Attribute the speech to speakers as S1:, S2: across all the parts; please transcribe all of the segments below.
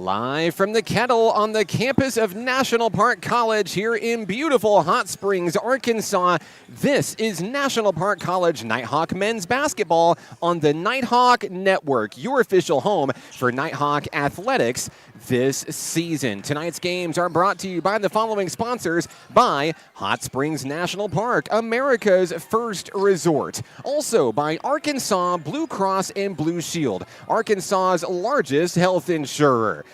S1: Live from the Kettle on the campus of National Park College here in beautiful Hot Springs, Arkansas. This is National Park College Nighthawk men's basketball on the Nighthawk Network, your official home for Nighthawk athletics this season. Tonight's games are brought to you by the following sponsors: by Hot Springs National Park, America's first resort. Also by Arkansas Blue Cross and Blue Shield, Arkansas's largest health insurer.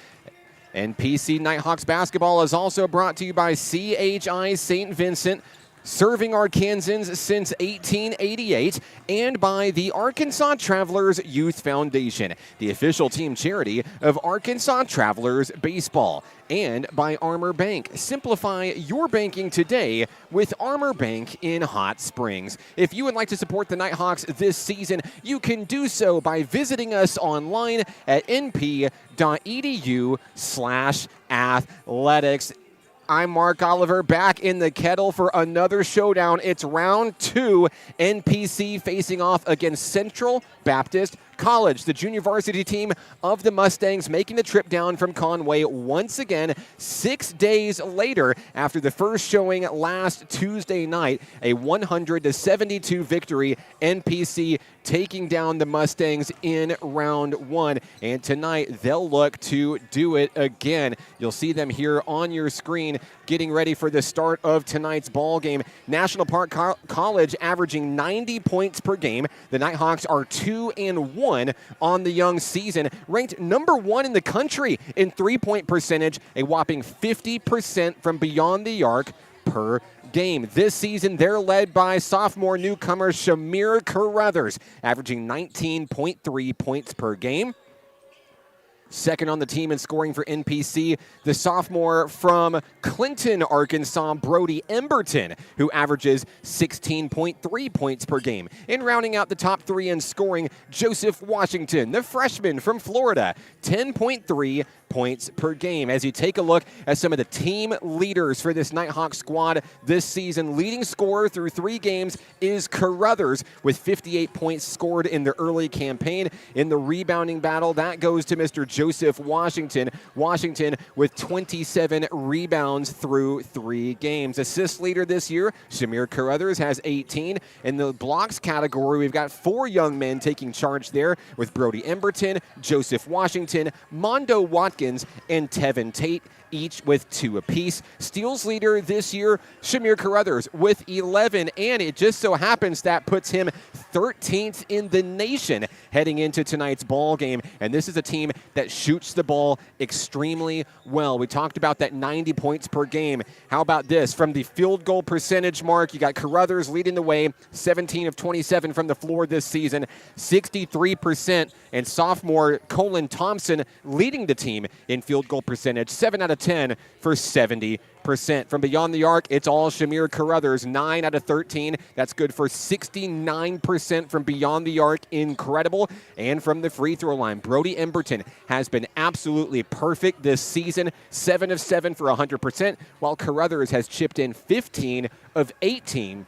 S1: NPC Nighthawks basketball is also brought to you by CHI St. Vincent, serving Arkansans since 1888, and by the Arkansas Travelers Youth Foundation, the official team charity of Arkansas Travelers Baseball, and by Armor Bank. Simplify your banking today with Armor Bank in Hot Springs. If you would like to support the Nighthawks this season, you can do so by visiting us online at np.edu/athletics. I'm Mark Oliver, back in the Kettle for another showdown. It's round 2, NPC facing off against Central Baptist College, the junior varsity team of the Mustangs, making the trip down from Conway once again 6 days later after the first showing last Tuesday night, a 100-72 victory. NPC taking down the Mustangs in round 1, and tonight they'll look to do it again. You'll see them here on your screen getting ready for the start of tonight's ball game. National Park College averaging 90 points per game. The Nighthawks are 2-1 on the young season, ranked number 1 in the country in three-point percentage, a whopping 50% from beyond the arc per game. This season, they're led by sophomore newcomer Shamir Carruthers, averaging 19.3 points per game. Second on the team in scoring for NPC, the sophomore from Clinton, Arkansas, Brody Emberton, who averages 16.3 points per game. And rounding out the top 3 in scoring, Joseph Washington, the freshman from Florida, 10.3 points per game. As you take a look at some of the team leaders for this Nighthawk squad this season, leading scorer through 3 games is Carruthers with 58 points scored in the early campaign. In the rebounding battle, that goes to Mr. Joseph Washington. Washington with 27 rebounds through 3 games. Assist leader this year, Shamir Carruthers, has 18. In the blocks category, we've got 4 young men taking charge there with Brody Emberton, Joseph Washington, Mondo Watkins, and Tevin Tate, each with 2 apiece. Steals leader this year, Shamir Carruthers with 11, and it just so happens that puts him 13th in the nation heading into tonight's ball game. And this is a team that shoots the ball extremely well. We talked about that 90 points per game. How about this? From the field goal percentage mark, you got Carruthers leading the way, 17 of 27 from the floor this season, 63%, and sophomore Colin Thompson leading the team in field goal percentage, 7 out of 10 for 70%. From beyond the arc, it's all Shamir Carruthers, 9 out of 13. That's good for 69% from beyond the arc. Incredible. And from the free throw line, Brody Emberton has been absolutely perfect this season, 7 of 7 for 100%, while Carruthers has chipped in 15 of 18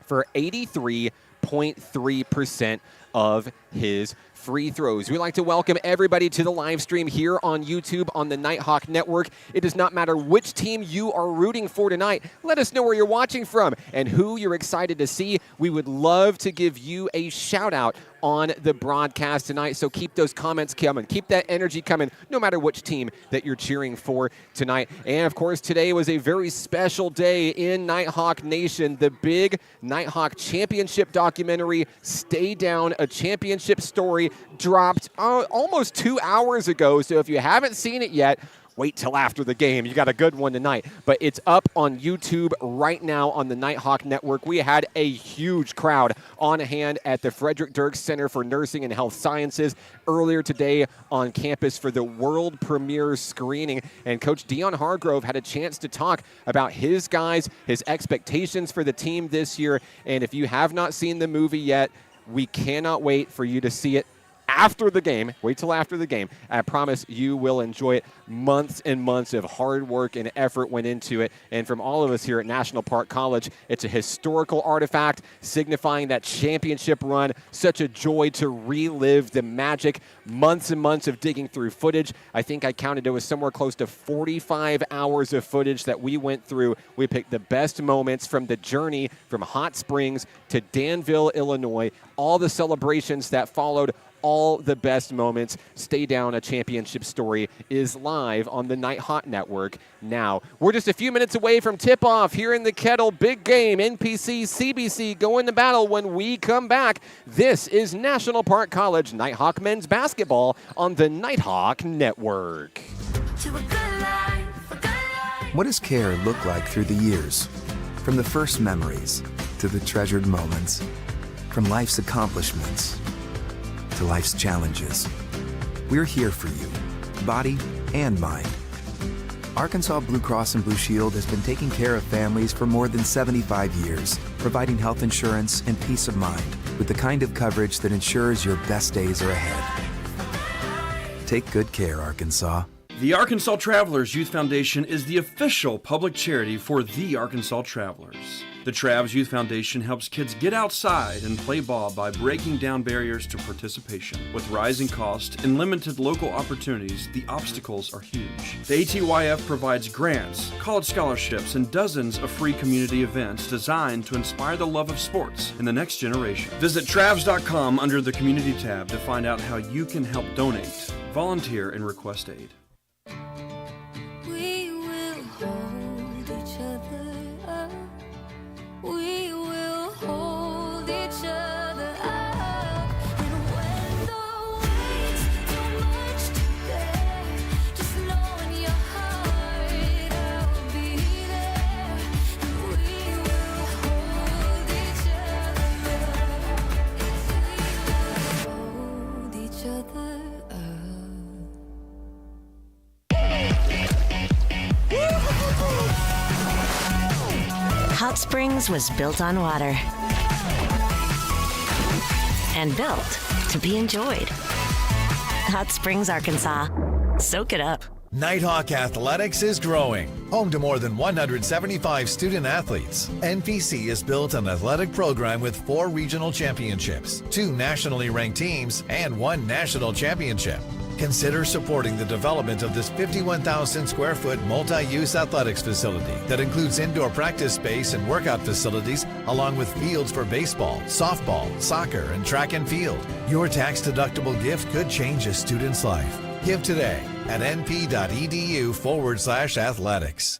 S1: for 83.3% of his free throws. We'd like to welcome everybody to the live stream here on YouTube on the Nighthawk Network. It does not matter which team you are rooting for tonight. Let us know where you're watching from and who you're excited to see. We would love to give you a shout out on the broadcast tonight, so keep those comments coming. Keep that energy coming, no matter which team that you're cheering for tonight. And, of course, today was a very special day in Nighthawk Nation. The big Nighthawk Championship documentary, Stay Down, a championship story, dropped almost 2 hours ago. So if you haven't seen it yet, wait till after the game. You got a good one tonight. But it's up on YouTube right now on the Nighthawk Network. We had a huge crowd on hand at the Frederick Dirks Center for Nursing and Health Sciences earlier today on campus for the world premiere screening. And Coach Dion Hargrove had a chance to talk about his guys, his expectations for the team this year. And if you have not seen the movie yet, we cannot wait for you to see it after the game. Wait till after the game. I promise you will enjoy it. Months and months of hard work and effort went into it. And from all of us here at National Park College, it's a historical artifact signifying that championship run. Such a joy to relive the magic. Months and months of digging through footage. I think I counted it was somewhere close to 45 hours of footage that we went through. We picked the best moments from the journey from Hot Springs to Danville, Illinois, all the celebrations that followed, all the best moments. Stay Down, a championship story, is live on the Nighthawk Network now. We're just a few minutes away from tip-off here in the Kettle. Big game, NPC, CBC going to battle when we come back. This is National Park College Nighthawk men's basketball on the Nighthawk Network.
S2: What does care look like through the years? From the first memories to the treasured moments, from life's accomplishments to life's challenges. We're here for you, body and mind. Arkansas Blue Cross and Blue Shield has been taking care of families for more than 75 years, providing health insurance and peace of mind with the kind of coverage that ensures your best days are ahead. Take good care, Arkansas.
S3: The Arkansas Travelers Youth Foundation is the official public charity for the Arkansas Travelers. The Travs Youth Foundation helps kids get outside and play ball by breaking down barriers to participation. With rising costs and limited local opportunities, the obstacles are huge. The ATYF provides grants, college scholarships, and dozens of free community events designed to inspire the love of sports in the next generation. Visit Travs.com under the Community tab to find out how you can help donate, volunteer, and request aid.
S4: We will hold each other up. We will hold each other up. And when the weight's too much to bear, just know in your heart I'll be there. And we will hold each other up. Hold each other up.
S5: Hot Springs was built on water and built to be enjoyed. Hot Springs, Arkansas. Soak it up.
S6: Nighthawk Athletics is growing. Home to more than 175 student athletes, NPC has built an athletic program with 4 regional championships, 2 nationally ranked teams, and 1 national championship. Consider supporting the development of this 51,000 square foot multi-use athletics facility that includes indoor practice space and workout facilities, along with fields for baseball, softball, soccer, and track and field. Your tax-deductible gift could change a student's life. Give today at np.edu/athletics.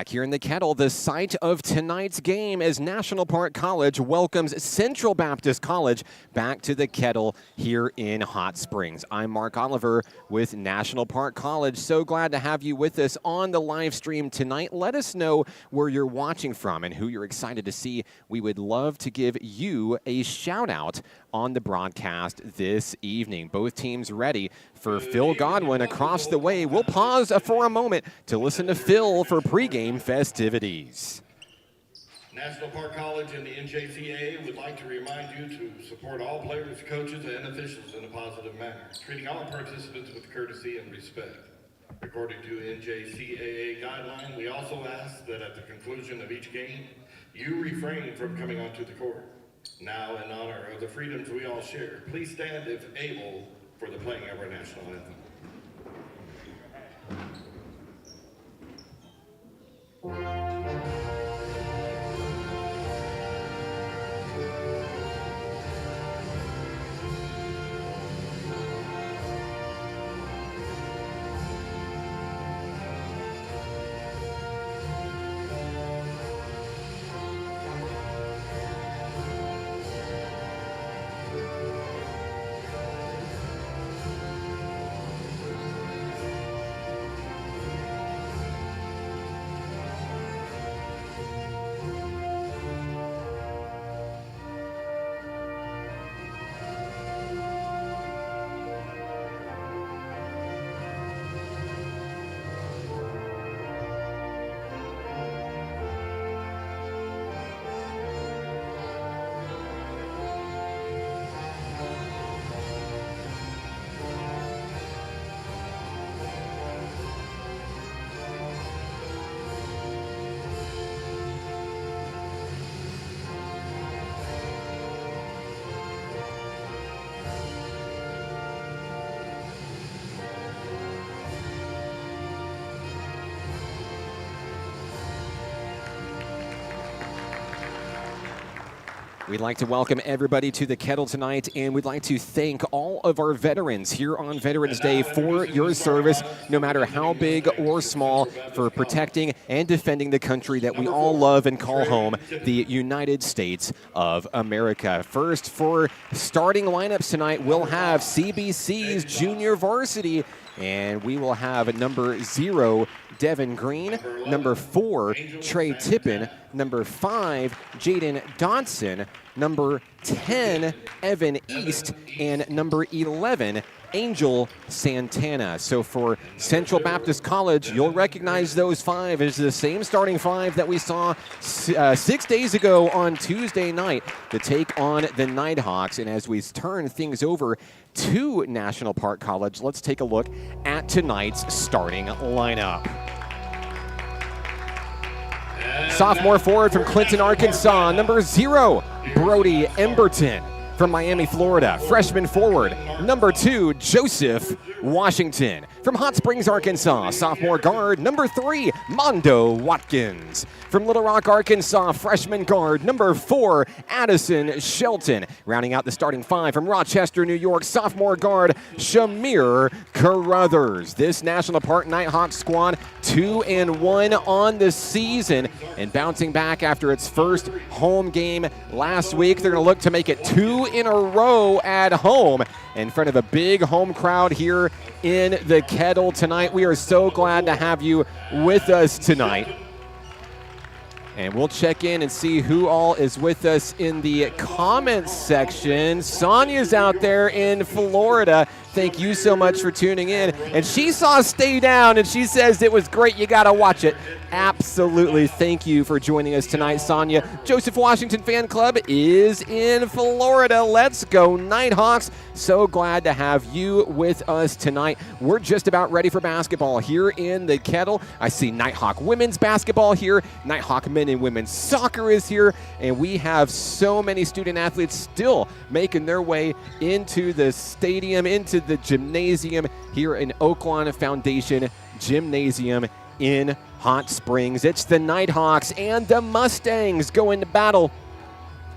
S1: Back here in the Kettle, the site of tonight's game as National Park College welcomes Central Baptist College back to the Kettle here in Hot Springs. I'm Mark Oliver with National Park College. So glad to have you with us on the live stream tonight. Let us know where you're watching from and who you're excited to see. We would love to give you a shout out on the broadcast this evening. Both teams ready for Phil Godwin across the way. We'll pause for a moment to listen to Phil for pregame festivities.
S7: National Park College and the NJCAA would like to remind you to support all players, coaches, and officials in a positive manner, treating all participants with courtesy and respect. According to NJCAA guideline, we also ask that at the conclusion of each game, you refrain from coming onto the court. Now, in honor of the freedoms we all share, please stand if able for the playing of our national anthem.
S1: We'd like to welcome everybody to the Kettle tonight, and we'd like to thank all of our veterans here on Veterans Day for your service, no matter how big or small, for protecting and defending the country that we all love and call home, the United States of America. First, for starting lineups tonight, we'll have CBC's junior varsity, and we will have number 0, Devin Green, number 4, Trey Tippin, number 5, Jaden Dodson, number 10, Evan East, and number 11, Angel Santana. So for Central Baptist College, you'll recognize those 5 as the same starting 5 that we saw 6 days ago on Tuesday night to take on the Nighthawks. And as we turn things over to National Park College, let's take a look at tonight's starting lineup. Sophomore forward from Clinton, Arkansas, number 0, Brody Emberton. From Miami, Florida, freshman forward, number 2, Joseph Washington. From Hot Springs, Arkansas, sophomore guard, number 3, Mondo Watkins. From Little Rock, Arkansas, freshman guard, number 4, Addison Shelton. Rounding out the starting 5 from Rochester, New York, sophomore guard, Shamir Carruthers. This National Park Nighthawk squad 2-1 on the season, and bouncing back after its first home game last week. They're going to look to make it 2 in a row at home in front of a big home crowd here in the Kettle tonight. We are so glad to have you with us tonight. And we'll check in and see who all is with us in the comments section. Sonia's out there in Florida. Thank you so much for tuning in. And she saw Stay Down, and she says it was great. You got to watch it. Absolutely. Thank you for joining us tonight, Sonia. Joseph Washington Fan Club is in Florida. Let's go, Nighthawks. So glad to have you with us tonight. We're just about ready for basketball here in the Kettle. I see Nighthawk women's basketball here. Nighthawk men and women's soccer is here. And we have so many student athletes still making their way into the stadium, into the gymnasium here in Oaklawn Foundation Gymnasium in Hot Springs. It's the Nighthawks and the Mustangs going to battle.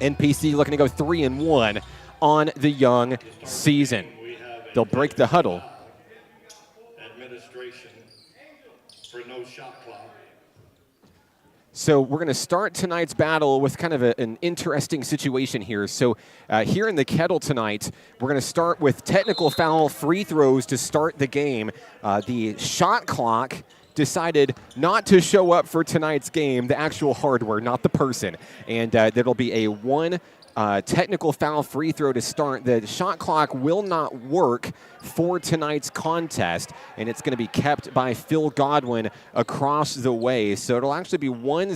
S1: NPC looking to go 3-1 on the young season. They'll break the huddle.
S7: Administration for no shot clock.
S1: So we're going to start tonight's battle with kind of an interesting situation here. So here in the Kettle tonight, we're going to start with technical foul free throws to start the game. The shot clock decided not to show up for tonight's game, the actual hardware, not the person. And there'll be a one technical foul free throw to start. The shot clock will not work for tonight's contest, and it's going to be kept by Phil Godwin across the way. So it'll actually be 1-0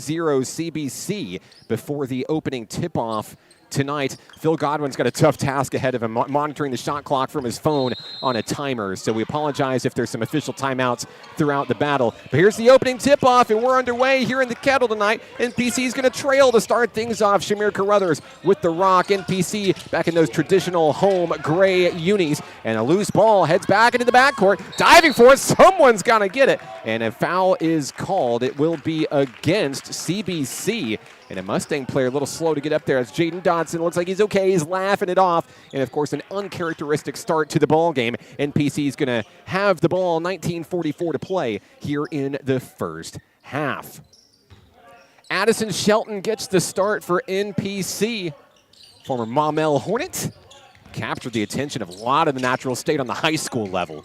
S1: CBC before the opening tip-off tonight. Phil Godwin's got a tough task ahead of him, monitoring the shot clock from his phone on a timer. So we apologize if there's some official timeouts throughout the battle. But here's the opening tip-off, and we're underway here in the Kettle tonight. NPC's going to trail to start things off. Shamir Carruthers with the rock. NPC back in those traditional home gray unis. And a loose ball heads back into the backcourt. Diving for it. Someone's got to get it. And a foul is called. It will be against CBC. And a Mustang player a little slow to get up there. It's Jaden Dodson. Looks like he's okay. He's laughing it off. And, of course, an uncharacteristic start to the ball game. NPC is going to have the ball, 19:44 to play here in the first half. Addison Shelton gets the start for NPC. Former Maumelle Hornet. Captured the attention of a lot of the Natural State on the high school level.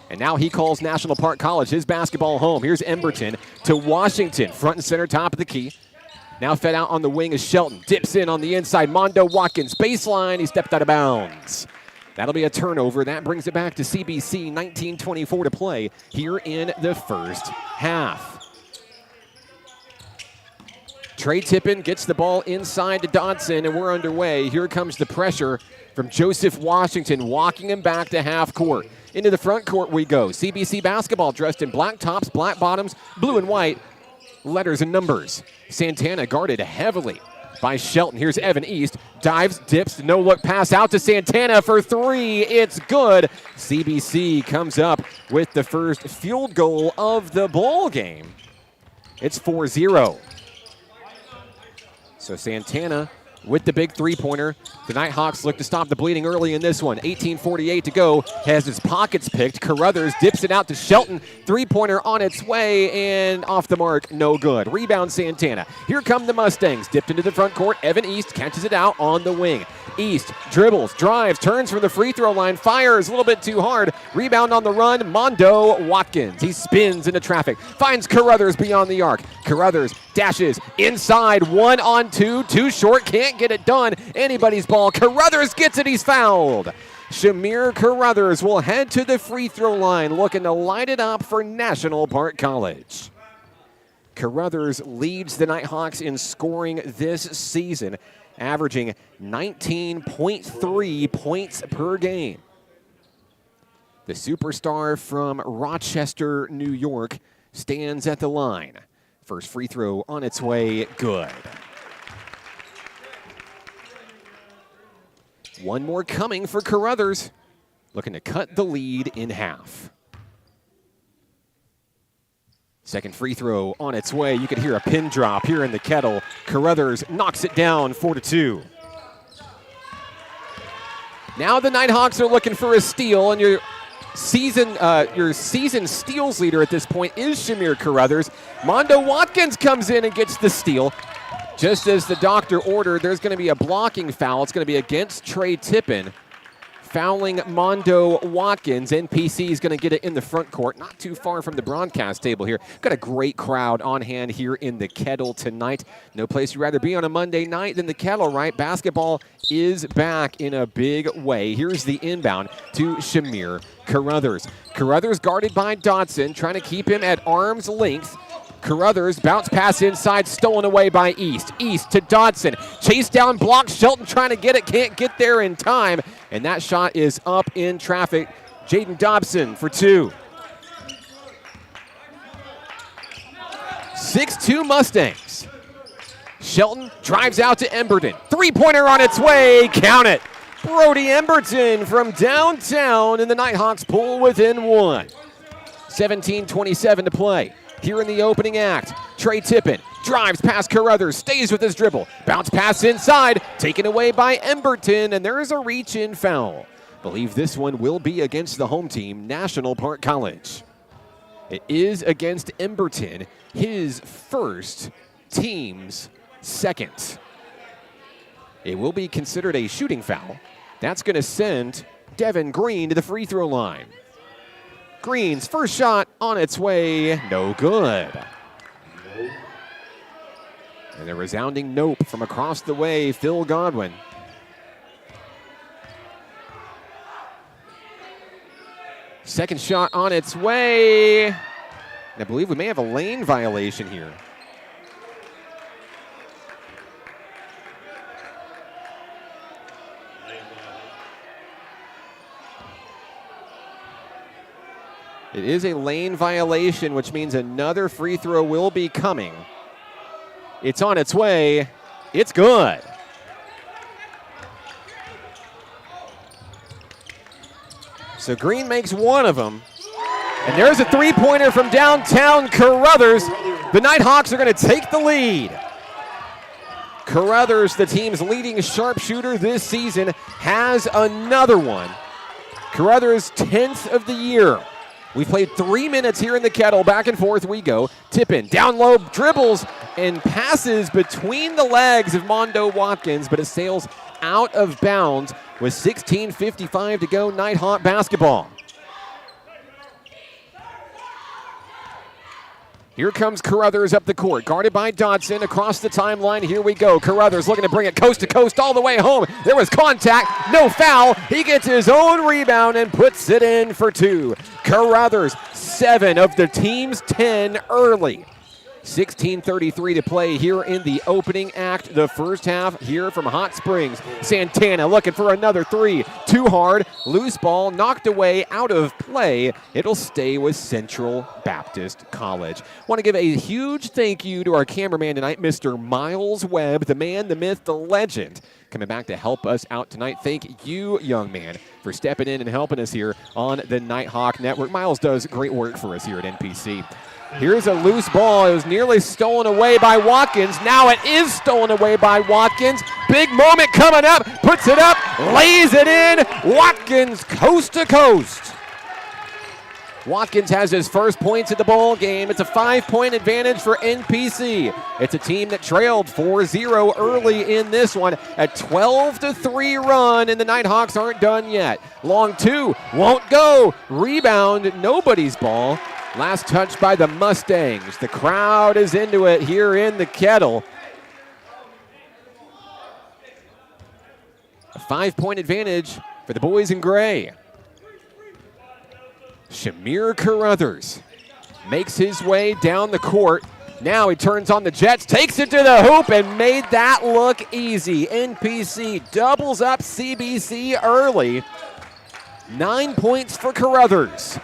S1: And now he calls National Park College his basketball home. Here's Emberton to Washington. Front and center, top of the key. Now fed out on the wing is Shelton. Dips in on the inside. Mondo Watkins, baseline. He stepped out of bounds. That'll be a turnover. That brings it back to CBC, 19:24 to play here in the first half. Trey Tippin gets the ball inside to Dodson, and we're underway. Here comes the pressure from Joseph Washington, walking him back to half court. Into the front court we go. CBC basketball dressed in black tops, black bottoms, blue and white, letters and numbers. Santana guarded heavily by Shelton. Here's Evan East. Dives, dips, no-look pass out to Santana for three. It's good. CBC comes up with the first field goal of the ball game. It's 4-0. So Santana with the big three-pointer. The Nighthawks look to stop the bleeding early in this one. 18:48 to go. Has his pockets picked. Carruthers dips it out to Shelton. Three-pointer on its way and off the mark. No good. Rebound Santana. Here come the Mustangs. Dipped into the front court. Evan East catches it out on the wing. East dribbles, drives, turns from the free throw line. Fires a little bit too hard. Rebound on the run. Mondo Watkins. He spins into traffic. Finds Carruthers beyond the arc. Carruthers dashes inside. 1-on-2. Too short. Can't get it done. Anybody's ball. Carruthers gets it. He's fouled. Shamir Carruthers will head to the free throw line, looking to light it up for National Park College. Carruthers leads the Nighthawks in scoring this season, averaging 19.3 points per game. The superstar from Rochester, New York, stands at the line. First free throw on its way, good. One more coming for Carruthers, looking to cut the lead in half. Second free throw on its way. You could hear a pin drop here in the Kettle. Carruthers knocks it down 4-2. Now the Nighthawks are looking for a steal, and your season steals leader at this point is Shamir Carruthers. Mondo Watkins comes in and gets the steal. Just as the doctor ordered, there's going to be a blocking foul. It's going to be against Trey Tippin, fouling Mondo Watkins. NPC is going to get it in the front court, not too far from the broadcast table here. Got a great crowd on hand here in the Kettle tonight. No place you'd rather be on a Monday night than the Kettle, right? Basketball is back in a big way. Here's the inbound to Shamir Carruthers. Carruthers guarded by Dodson, trying to keep him at arm's length. Carruthers, bounce pass inside, stolen away by East. East to Dodson. Chase down, block. Shelton trying to get it, can't get there in time. And that shot is up in traffic. Jaden Dobson for two. 6-2 Mustangs. Shelton drives out to Emberton. Three-pointer on its way, count it. Brody Emberton from downtown, and the Nighthawks pull within one. 17:27 to play. Here in the opening act, Trey Tippin drives past Carruthers, stays with his dribble. Bounce pass inside, taken away by Emberton, and there is a reach-in foul. Believe this one will be against the home team, National Park College. It is against Emberton, his first team's second. It will be considered a shooting foul. That's going to send Devin Green to the free throw line. Green's first shot on its way, no good. And a resounding nope from across the way, Phil Godwin. Second shot on its way. And I believe we may have a lane violation here. It is a lane violation, which means another free throw will be coming. It's on its way. It's good. So Green makes one of them. And there's a three-pointer from downtown Carruthers. The Nighthawks are going to take the lead. Carruthers, the team's leading sharpshooter this season, has another one. Carruthers' 10th of the year. We played 3 minutes here in the Kettle. Back and forth we go. Tippin, down low, dribbles, and passes between the legs of Mondo Watkins, but it sails out of bounds with 16:55 to go. Nighthawk basketball. Here comes Carruthers up the court, guarded by Dodson across the timeline. Here we go. Carruthers looking to bring it coast to coast all the way home. There was contact, no foul. He gets his own rebound and puts it in for two. Carruthers, 7 of the team's 10 early. 16:33 to play here in the opening act, the first half here from Hot Springs. Santana looking for another three. Too hard. Loose ball knocked away out of play. It'll stay with Central Baptist College. Want to give a huge thank you to our cameraman tonight, Mr. Miles Webb, the man, the myth, the legend, coming back to help us out tonight. Thank you, young man, for stepping in and helping us here on the Nighthawk Network. Miles does great work for us here at NPC. Here's a loose ball. It was nearly stolen away by Watkins. Now it is stolen away by Watkins. Big moment coming up. Puts it up, lays it in. Watkins coast to coast. Watkins has his first points of the ball game. It's a 5-point advantage for NPC. It's a team that trailed 4-0 early in this one. A 12-3 run, and the Nighthawks aren't done yet. Long two, won't go. Rebound, nobody's ball. Last touch by the Mustangs. The crowd is into it here in the Kettle. A 5-point advantage for the boys in gray. Shamir Carruthers makes his way down the court. Now he turns on the Jets, takes it to the hoop, and made that look easy. NPC doubles up CBC early. 9 points for Carruthers.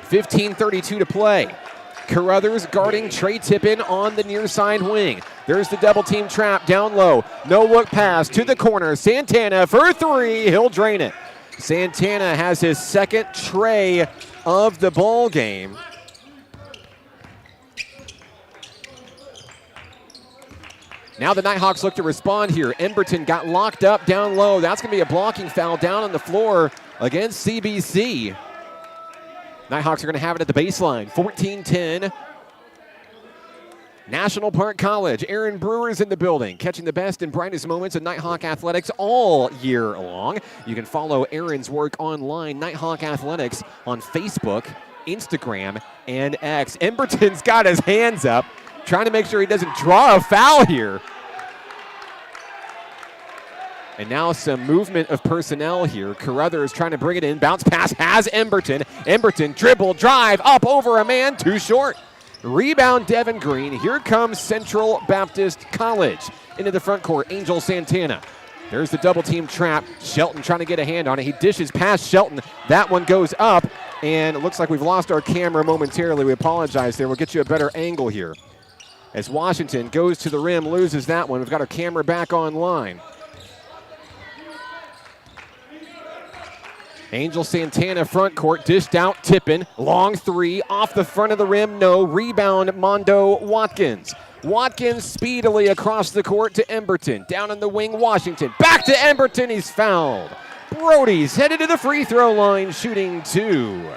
S1: 15:32 to play. Carruthers guarding Trey Tippin on the near side wing. There's the double team trap down low. No look pass to the corner. Santana for three. He'll drain it. Santana has his second tray of the ball game. Now the Nighthawks look to respond here. Emberton got locked up down low. That's going to be a blocking foul down on the floor against CBC. Nighthawks are going to have it at the baseline. 14-10. National Park College. Aaron Brewer's in the building, catching the best and brightest moments of Nighthawk athletics all year long. You can follow Aaron's work online, Nighthawk Athletics, on Facebook, Instagram, and X. Emberton's got his hands up, trying to make sure he doesn't draw a foul here. And now some movement of personnel here. Carruthers trying to bring it in. Bounce pass has Emberton. Emberton dribble, drive, up over a man, too short. Rebound Devin Green. Here comes Central Baptist College. Into the front court, Angel Santana. There's the double team trap. Shelton trying to get a hand on it. He dishes past Shelton. That one goes up, and it looks like we've lost our camera momentarily. We apologize there. We'll get you a better angle here. As Washington goes to the rim, loses that one. We've got our camera back online. Angel Santana front court, dished out, Tippin, long three, off the front of the rim, no, rebound Mondo Watkins. Watkins speedily across the court to Emberton, down in the wing, Washington, back to Emberton, he's fouled. Brody's headed to the free throw line, shooting two.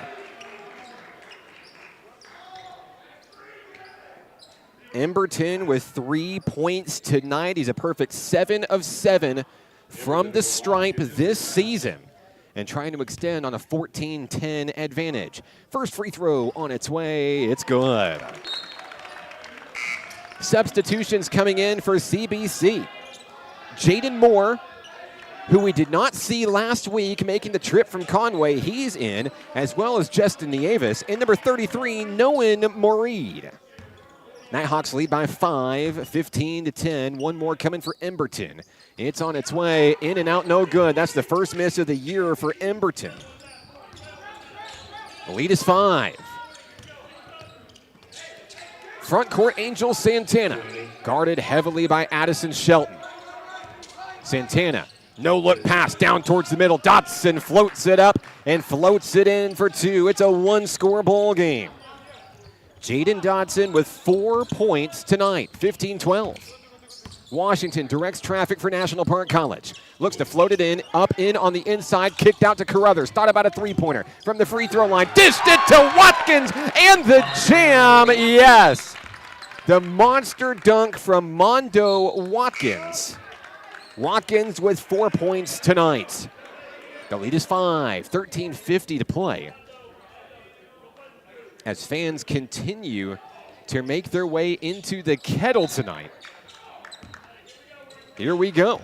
S1: Emberton with 3 points tonight. He's a perfect 7 of 7 from the stripe this season and trying to extend on a 14-10 advantage. First free throw on its way. It's good. Substitutions coming in for CBC. Jaden Moore, who we did not see last week making the trip from Conway, he's in, as well as Justin Nieves. And number 33, Noan Moreed. Nighthawks lead by 5, 15-10. One more coming for Emberton. It's on its way, in and out, no good. That's the first miss of the year for Emberton. The lead is 5. Front court, Angel Santana, guarded heavily by Addison Shelton. Santana, no look pass down towards the middle. Dotson floats it up and floats it in for 2. It's a 1-score ball game. Jaden Dotson with 4 points tonight, 15-12. Washington directs traffic for National Park College. Looks to float it in, up in on the inside, kicked out to Carruthers. Thought about a three-pointer from the free throw line. Dished it to Watkins, and the jam, yes. The monster dunk from Mondo Watkins. Watkins with 4 points tonight. The lead is 5, 13:50 to play. As fans continue to make their way into the Kettle tonight. Here we go.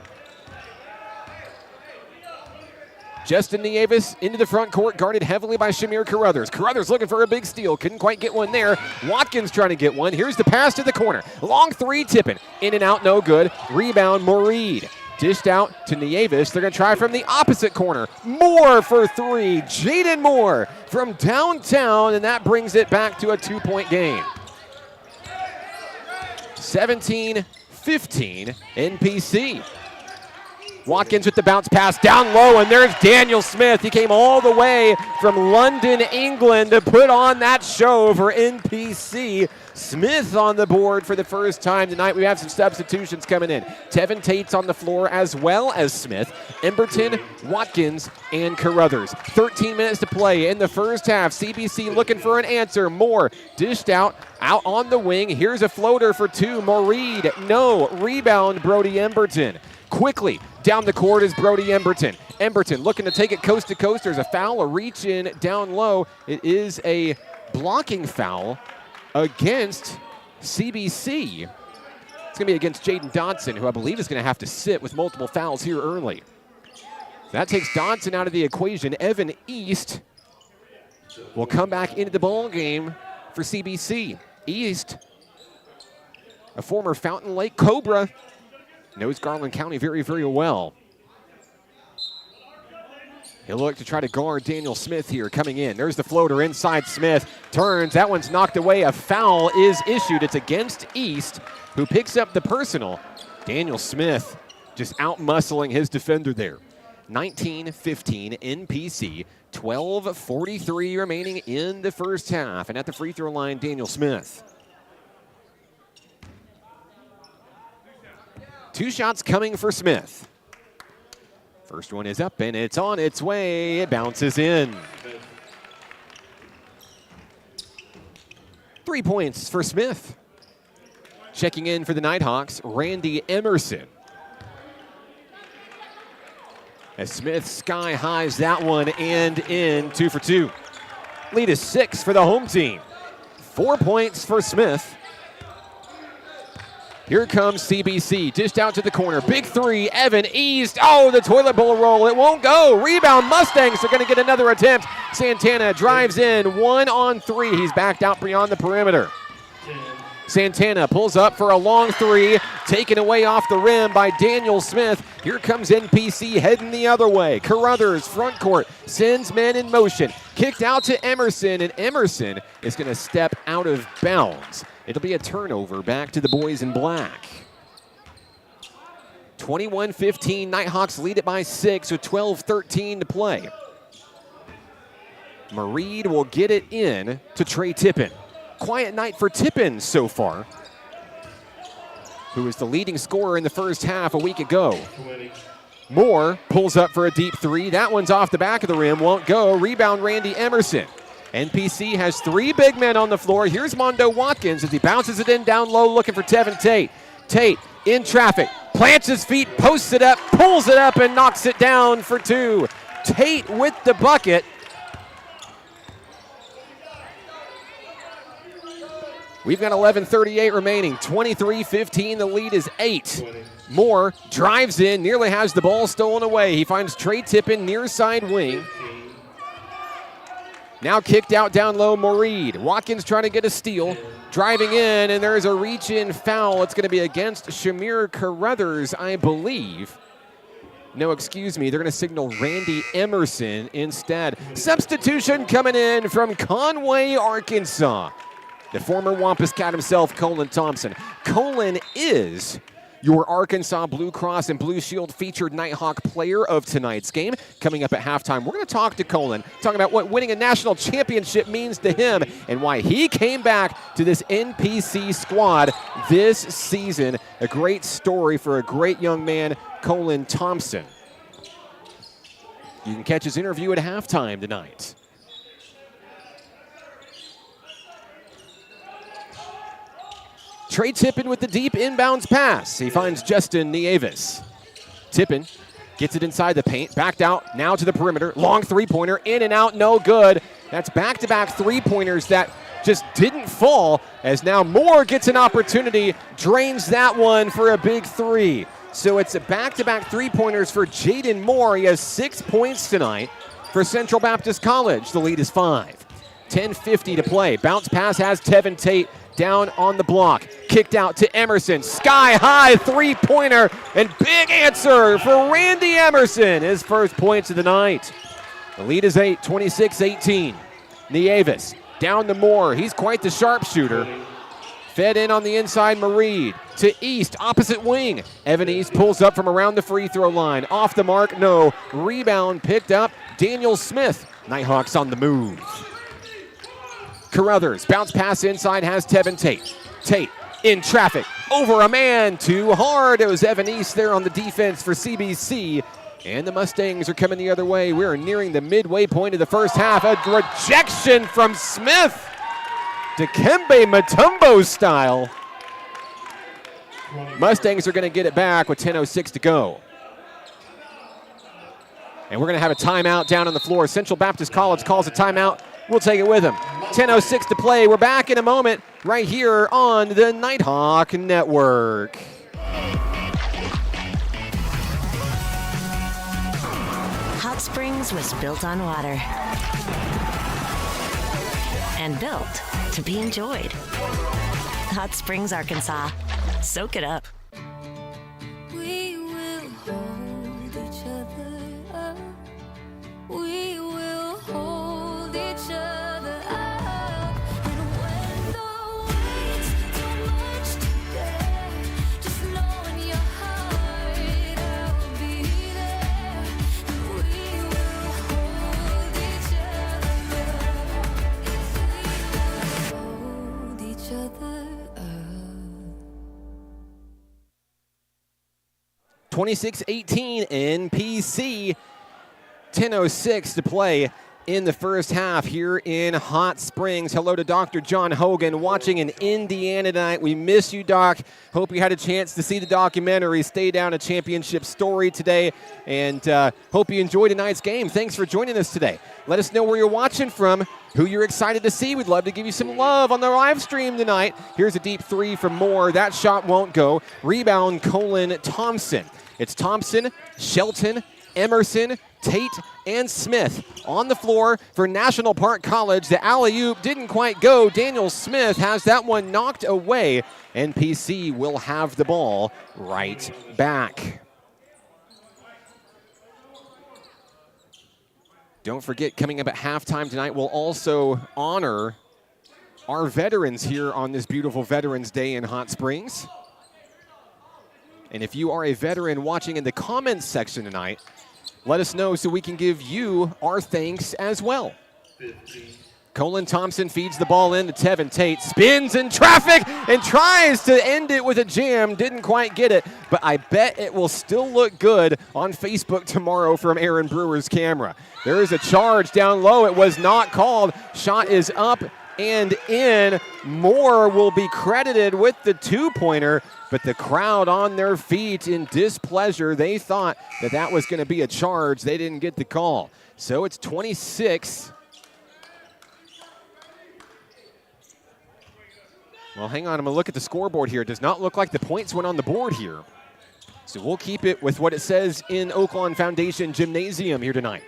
S1: Justin Nieves into the front court, guarded heavily by Shamir Carruthers. Carruthers looking for a big steal. Couldn't quite get one there. Watkins trying to get one. Here's the pass to the corner. Long three, tipping. In and out, no good. Rebound, Moreed. Dished out to Nieves. They're going to try from the opposite corner. Moore for 3. Jaden Moore from downtown, and that brings it back to a 2-point game. 17-15 NPC. Watkins with the bounce pass down low, and there's Daniel Smith. He came all the way from London, England to put on that show for NPC. Smith on the board for the first time tonight. We have some substitutions coming in. Tevin Tate's on the floor as well as Smith. Emberton, Watkins, and Carruthers. 13 minutes to play in the first half. CBC looking for an answer. Moore dished out on the wing. Here's a floater for 2. Moreed, no. Rebound, Brody Emberton. Quickly down the court is Brody Emberton. Emberton looking to take it coast to coast. There's a foul, a reach in down low. It is a blocking foul against CBC. It's going to be against Jaden Dodson, who I believe is going to have to sit with multiple fouls here early. That takes Dodson out of the equation. Evan East will come back into the ball game for CBC. East, a former Fountain Lake Cobra, knows Garland County very, very well. He'll look to try to guard Daniel Smith here coming in. There's the floater inside Smith. Turns, that one's knocked away. A foul is issued. It's against East, who picks up the personal. Daniel Smith just out-muscling his defender there. 19-15 NPC, 12:43 remaining in the first half. And at the free throw line, Daniel Smith. 2 shots coming for Smith. First one is up, and it's on its way. It bounces in. 3 points for Smith. Checking in for the Nighthawks, Randy Emerson. As Smith sky highs that one and in, 2 for 2. Lead is 6 for the home team. 4 points for Smith. Here comes CBC, dished out to the corner. Big 3, Evan East. Oh, the toilet bowl roll. It won't go. Rebound, Mustangs are going to get another attempt. Santana drives in, 1-on-3. He's backed out beyond the perimeter. Santana pulls up for a long 3, taken away off the rim by Daniel Smith. Here comes NPC heading the other way. Carruthers, front court, sends men in motion. Kicked out to Emerson, and Emerson is going to step out of bounds. It'll be a turnover back to the boys in black. 21-15, Nighthawks lead it by 6 with 12:13 to play. Moreed will get it in to Trey Tippin. Quiet night for Tippin so far, who was the leading scorer in the first half a week ago. Moore pulls up for a deep 3. That one's off the back of the rim, won't go. Rebound, Randy Emerson. NPC has 3 big men on the floor. Here's Mondo Watkins as he bounces it in down low looking for Tevin Tate. Tate in traffic, plants his feet, posts it up, pulls it up, and knocks it down for 2. Tate with the bucket. We've got 11:38 remaining, 23-15. The lead is 8. Moore drives in, nearly has the ball stolen away. He finds Trey Tippin near side wing. Now kicked out down low, Moreed. Watkins trying to get a steal. Driving in, and there's a reach-in foul. It's going to be against Shamir Carruthers, I believe. No, excuse me. They're going to signal Randy Emerson instead. Substitution coming in from Conway, Arkansas. The former Wampus Cat himself, Colin Thompson. Colin is your Arkansas Blue Cross and Blue Shield featured Nighthawk player of tonight's game. Coming up at halftime, we're going to talk to Colin, talking about what winning a national championship means to him and why he came back to this NPC squad this season. A great story for a great young man, Colin Thompson. You can catch his interview at halftime tonight. Trey Tippin with the deep inbounds pass. He finds Justin Nieves. Tippin gets it inside the paint, backed out, now to the perimeter. Long three-pointer, in and out, no good. That's back-to-back three-pointers that just didn't fall, as now Moore gets an opportunity, drains that one for a big 3. So it's a back-to-back three-pointers for Jaden Moore. He has 6 points tonight for Central Baptist College. The lead is 5. 10:50 to play. Bounce pass has Tevin Tate down on the block. Kicked out to Emerson. Sky-high three-pointer, and big answer for Randy Emerson. His first points of the night. The lead is 8, 26-18. Nieves down to Moore. He's quite the sharpshooter. Fed in on the inside, Mareed. To East, opposite wing. Evan East pulls up from around the free throw line. Off the mark, no. Rebound picked up. Daniel Smith. Nighthawks on the move. Carruthers, bounce pass inside, has Tevin Tate. Tate in traffic, over a man, too hard. It was Evan East there on the defense for CBC. And the Mustangs are coming the other way. We're nearing the midway point of the first half. A rejection from Smith. Dikembe Mutombo style. Mustangs are going to get it back with 10:06 to go. And we're going to have a timeout down on the floor. Central Baptist College calls a timeout. We'll take it with them. 10:06 to play. We're back in a moment right here on the Nighthawk Network.
S5: Hot Springs was built on water and built to be enjoyed. Hot Springs, Arkansas. Soak it up.
S4: We will hold each other up. We will hold each other up. And when the weight's too much to bear, just know in your heart I'll be there. And we will hold each other up. Hold each other up.
S1: 26-18 NPC. 10:06 to play in the first half here in Hot Springs. Hello to Dr. John Hogan watching in Indiana tonight. We miss you, Doc. Hope you had a chance to see the documentary, Stay Down, a Championship Story today, and hope you enjoyed tonight's game. Thanks for joining us today. Let us know where you're watching from, who you're excited to see. We'd love to give you some love on the live stream tonight. Here's a deep 3 from Moore. That shot won't go. Rebound, Colin Thompson. It's Thompson, Shelton, Emerson, Tate, and Smith on the floor for National Park College. The alley-oop didn't quite go. Daniel Smith has that one knocked away. NPC will have the ball right back. Don't forget, coming up at halftime tonight, we'll also honor our veterans here on this beautiful Veterans Day in Hot Springs. And if you are a veteran watching in the comments section tonight, let us know so we can give you our thanks as well. Colin Thompson feeds the ball in to Tevin Tate, spins in traffic and tries to end it with a jam. Didn't quite get it, but I bet it will still look good on Facebook tomorrow from Aaron Brewer's camera. There is a charge down low. It was not called. Shot is up and in. Moore will be credited with the two-pointer, but the crowd on their feet in displeasure. They thought that that was going to be a charge. They didn't get the call. So it's 26. Well, hang on. I'm going to look at the scoreboard here. It does not look like the points went on the board here. So we'll keep it with what it says in Oaklawn Foundation Gymnasium here tonight.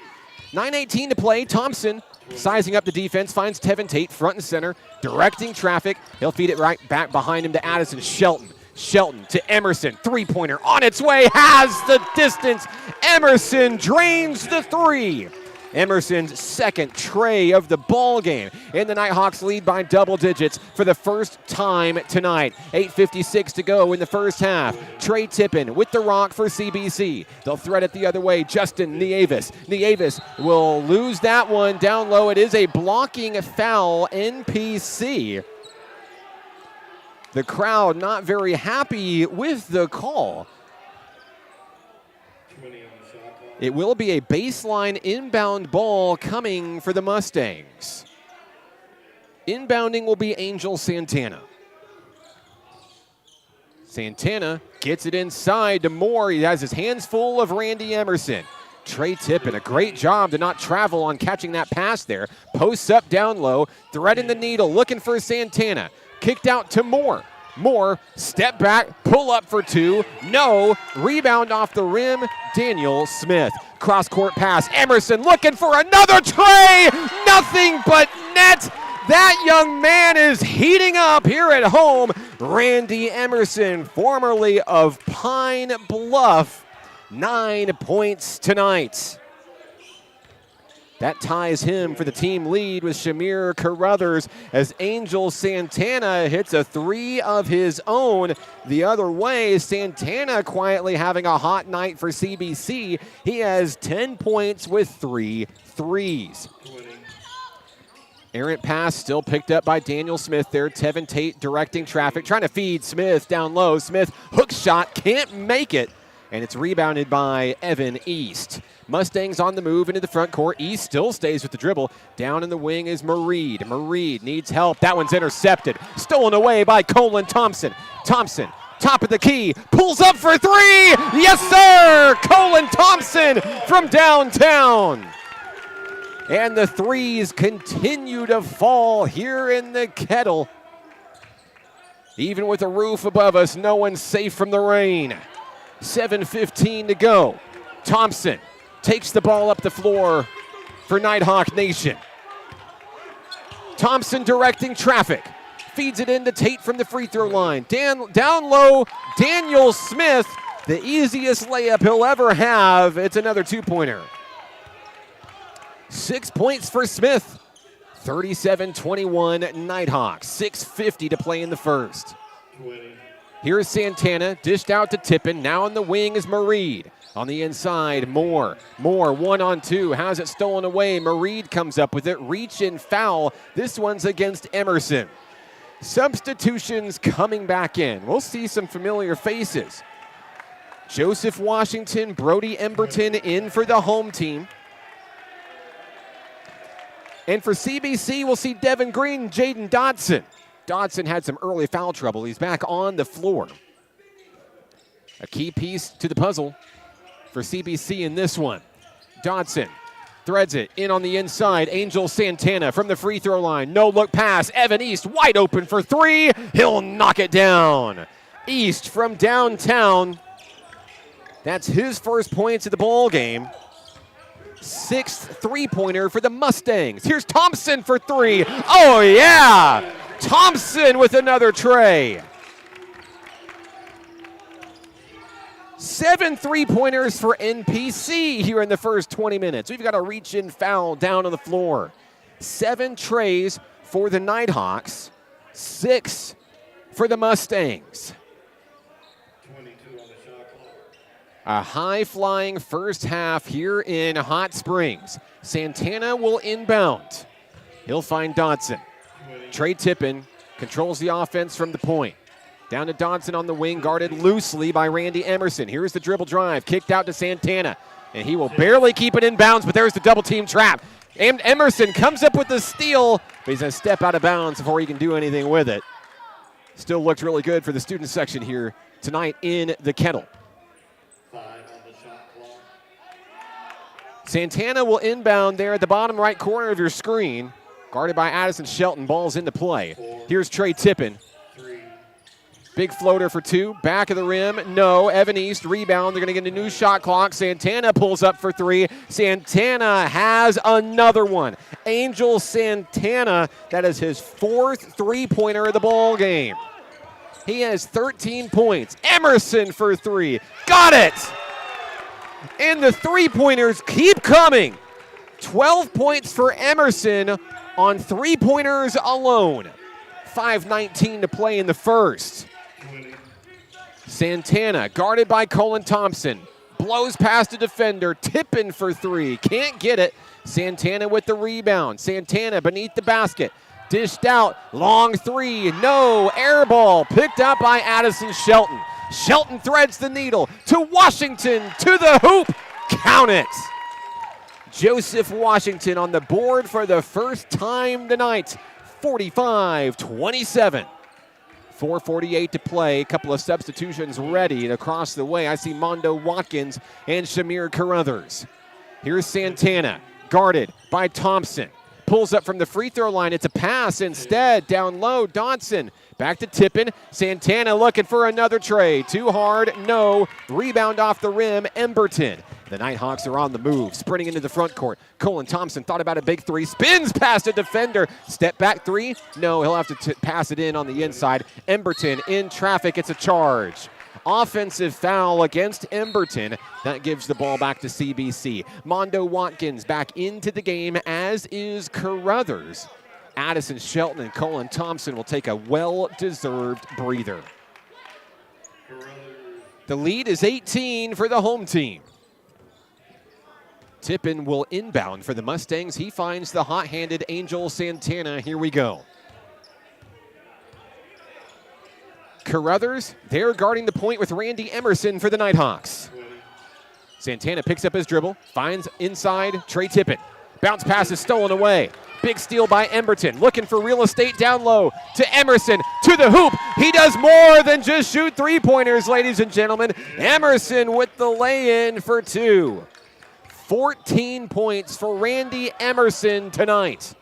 S1: 9:18 to play. Thompson sizing up the defense, finds Tevin Tate front and center, directing traffic. He'll feed it right back behind him to Addison Shelton. Shelton to Emerson. Three-pointer on its way. Has the distance. Emerson drains the three. Emerson's second tray of the ball game. And the Nighthawks lead by double digits for the first time tonight. 8:56 to go in the first half. Trey Tippin with the rock for CBC. They'll thread it the other way. Justin Nieves. Nieves will lose that one down low. It is a blocking foul, NPC. The crowd not very happy with the call. It will be a baseline inbound ball coming for the Mustangs. Inbounding will be Angel Santana. Santana gets it inside to Moore. He has his hands full of Randy Emerson. Trey Tippin, a great job to not travel on catching that pass there. Posts up down low, threading the needle, looking for Santana. Kicked out to Moore. Moore, step back, pull up for two. No, rebound off the rim, Daniel Smith. Cross-court pass, Emerson looking for another tray. Nothing but net. That young man is heating up here at home. Randy Emerson, formerly of Pine Bluff, 9 points tonight. That ties him for the team lead with Shamir Carruthers as Angel Santana hits a three of his own. The other way, Santana quietly having a hot night for CBC. He has 10 points with 3 threes. Errant pass still picked up by Daniel Smith there. Tevin Tate directing traffic, trying to feed Smith down low. Smith hook shot, can't make it, and it's rebounded by Evan East. Mustangs on the move into the front court. East still stays with the dribble. Down in the wing is Mareed. Mareed needs help. That one's intercepted. Stolen away by Colin Thompson. Thompson, top of the key, pulls up for three. Yes, sir! Colin Thompson from downtown. And the threes continue to fall here in the Kettle. Even with a roof above us, no one's safe from the rain. 7:15 to go. Thompson takes the ball up the floor for Nighthawk Nation. Thompson directing traffic. Feeds it into Tate from the free throw line. Down low, Daniel Smith, the easiest layup he'll ever have. It's another two-pointer. 6 points for Smith. 37-21 Nighthawks. 6:50 to play in the first. Here's Santana, dished out to Tippin. Now on the wing is Mareed. On the inside, Moore. Moore, 1-on-2, has it stolen away. Mareed comes up with it, reach and foul. This one's against Emerson. Substitutions coming back in. We'll see some familiar faces. Joseph Washington, Brody Emberton in for the home team. And for CBC, we'll see Devin Green, Jaden Dodson. Dodson had some early foul trouble. He's back on the floor. A key piece to the puzzle for CBC in this one. Dodson threads it in on the inside. Angel Santana from the free throw line. No look pass. Evan East wide open for three. He'll knock it down. East from downtown. That's his first points of the ball game. 6th three-pointer for the Mustangs. Here's Thompson for three. Oh, yeah. Thompson with another tray. 7 3-pointers for NPC here in the first 20 minutes. We've got a reach-in foul down on the floor. 7 trays for the Nighthawks. 6 for the Mustangs.
S7: 22 on the shot clock.
S1: A high-flying first half here in Hot Springs. Santana will inbound. He'll find Dodson. Trey Tippin controls the offense from the point. Down to Dodson on the wing, guarded loosely by Randy Emerson. Here's the dribble drive, kicked out to Santana. And he will barely keep it in bounds, but there's the double team trap. And Emerson comes up with the steal, but he's a step out of bounds before he can do anything with it. Still looks really good for the student section here tonight in the Kettle. Santana will inbound there at the bottom right corner of your screen. Guarded by Addison Shelton, ball's into play. Here's Trey Tippin. Big floater for two, back of the rim, no. Evan East, rebound, they're gonna get a new shot clock. Santana pulls up for three. Santana has another one. Angel Santana, that is his fourth three-pointer of the ball game. He has 13 points. Emerson for three, got it! And the three-pointers keep coming. 12 points for Emerson on three-pointers alone. 5:19 to play in the first. Santana, guarded by Colin Thompson, blows past a defender, Tippin for three, can't get it. Santana with the rebound. Santana beneath the basket, dished out, long three, no, air ball, picked up by Addison Shelton. Shelton threads the needle to Washington, to the hoop, count it. Joseph Washington on the board for the first time tonight, 45-27. 4:48 to play, a couple of substitutions ready, and across the way I see Mondo Watkins and Shamir Carruthers. Here's Santana, guarded by Thompson. Pulls up from the free throw line, it's a pass instead, down low, Dodson. Back to Tippin, Santana looking for another tray, too hard, no. Rebound off the rim, Emberton. The Nighthawks are on the move, sprinting into the front court. Colin Thompson thought about a big three, spins past a defender. Step back three, no, he'll have to pass it in on the inside. Emberton in traffic, it's a charge. Offensive foul against Emberton. That gives the ball back to CBC. Mondo Watkins back into the game, as is Carruthers. Addison Shelton and Colin Thompson will take a well-deserved breather. The lead is 18 for the home team. Tippin will inbound for the Mustangs. He finds the hot-handed Angel Santana. Here we go. Carruthers, they're guarding the point with Randy Emerson for the Nighthawks. Santana picks up his dribble, finds inside Trey Tippin. Bounce pass is stolen away. Big steal by Emberton, looking for real estate down low to Emerson, to the hoop. He does more than just shoot three-pointers, ladies and gentlemen. Emerson with the lay-in for two. 14 points for Randy Emerson tonight.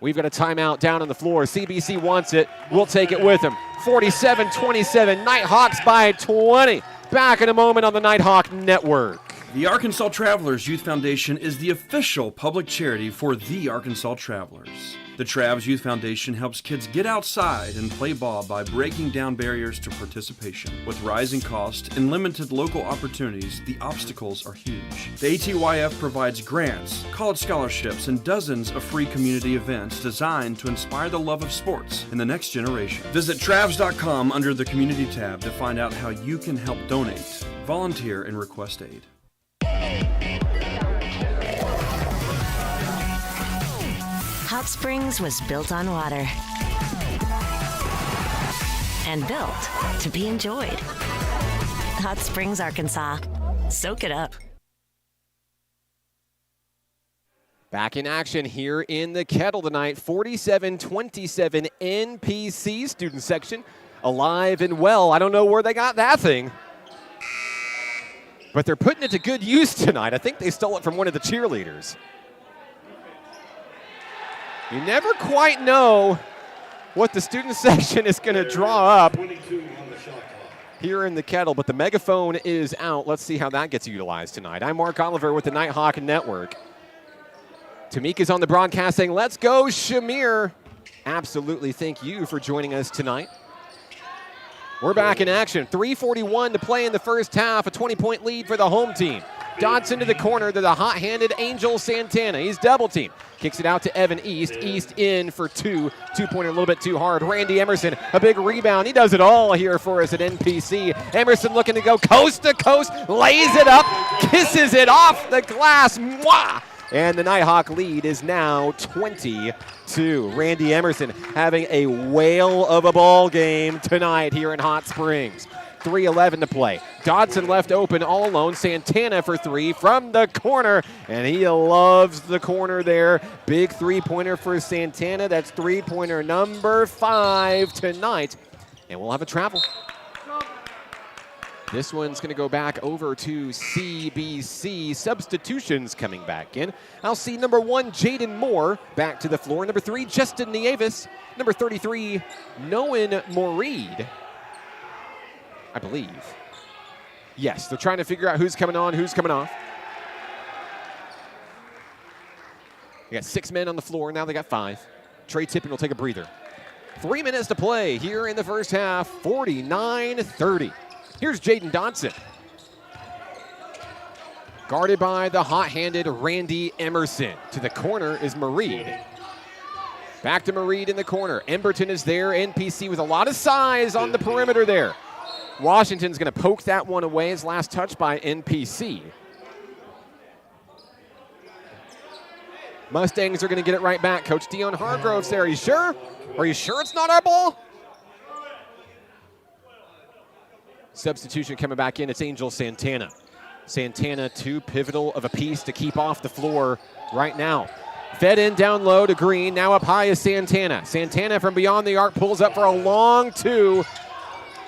S1: We've got a timeout down on the floor. CBC wants it. We'll take it with him. 47-27, Nighthawks by 20. Back in a moment on the Nighthawk Network.
S3: The Arkansas Travelers Youth Foundation is the official public charity for the Arkansas Travelers. The Travs Youth Foundation helps kids get outside and play ball by breaking down barriers to participation. With rising costs and limited local opportunities, the obstacles are huge. The ATYF provides grants, college scholarships, and dozens of free community events designed to inspire the love of sports in the next generation. Visit Travs.com under the Community tab to find out how you can help donate, volunteer, and request aid.
S5: Hot Springs was built on water and built to be enjoyed. Hot Springs, Arkansas. Soak it up.
S1: Back in action here in the Kettle tonight. 47-27 NPC student section. Alive and well. I don't know where they got that thing, but they're putting it to good use tonight. I think they stole it from one of the cheerleaders. You never quite know what the student section is going to draw up here in the Kettle, but the megaphone is out. Let's see how that gets utilized tonight. I'm Mark Oliver with the Nighthawk Network. Tamika's on the broadcast saying, let's go, Shamir. Absolutely, thank you for joining us tonight. We're back in action. 3:41 to play in the first half, a 20-point lead for the home team. Dodson to the corner to the hot-handed Angel Santana. He's double-teamed. Kicks it out to Evan East. East in for two. Two-pointer a little bit too hard. Randy Emerson, a big rebound. He does it all here for us at NPC. Emerson looking to go coast to coast. Lays it up. Kisses it off the glass. Mwah! And the Nighthawk lead is now 22. Randy Emerson having a whale of a ball game tonight here in Hot Springs. 3:11 to play. Dodson left open all alone. Santana for three from the corner, and he loves the corner there. Big three-pointer for Santana. That's three-pointer number 5 tonight, and we'll have a travel. This one's going to go back over to CBC. Substitutions coming back in. I'll see number 1, Jaden Moore, back to the floor. Number 3, Justin Nieves. Number 33, Noan Moreed, I believe. Yes, they're trying to figure out who's coming on, who's coming off. They got 6 men on the floor. Now they got 5. Trey Tippin will take a breather. 3 minutes to play here in the first half, 49-30. Here's Jaden Dodson. Guarded by the hot-handed Randy Emerson. To the corner is Mareed. Back to Mareed in the corner. Emberton is there. NPC with a lot of size on the perimeter there. Washington's going to poke that one away. His last touch by NPC. Mustangs are going to get it right back. Coach Dion Hargrove's there. Are you sure? Are you sure it's not our ball? Substitution coming back in. It's Angel Santana. Santana, too pivotal of a piece to keep off the floor right now. Fed in down low to Green. Now up high is Santana. Santana from beyond the arc pulls up for a long 2.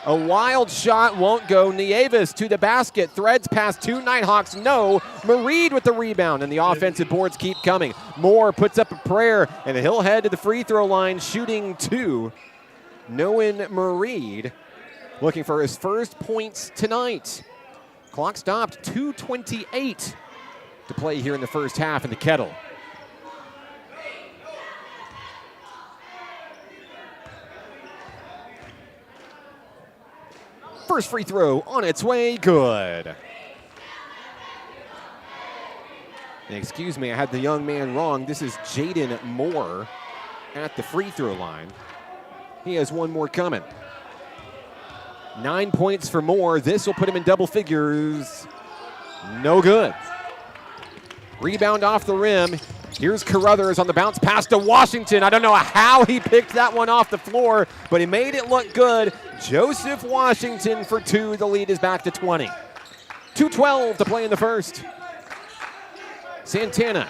S1: A wild shot won't go. Nieves to the basket. Threads past 2 Nighthawks. No. Mareed with the rebound, and the offensive boards keep coming. Moore puts up a prayer, and he'll head to the free throw line shooting 2. Noan Mareed looking for his first points tonight. Clock stopped. 2:28 to play here in the first half in the Kettle. First free throw on its way, good. And excuse me, I had the young man wrong. This is Jaden Moore at the free throw line. He has one more coming. 9 points for Moore. This will put him in double figures. No good. Rebound off the rim. Here's Carruthers on the bounce pass to Washington. I don't know how he picked that one off the floor, but he made it look good. Joseph Washington for 2. The lead is back to 20. 2:12 to play in the first. Santana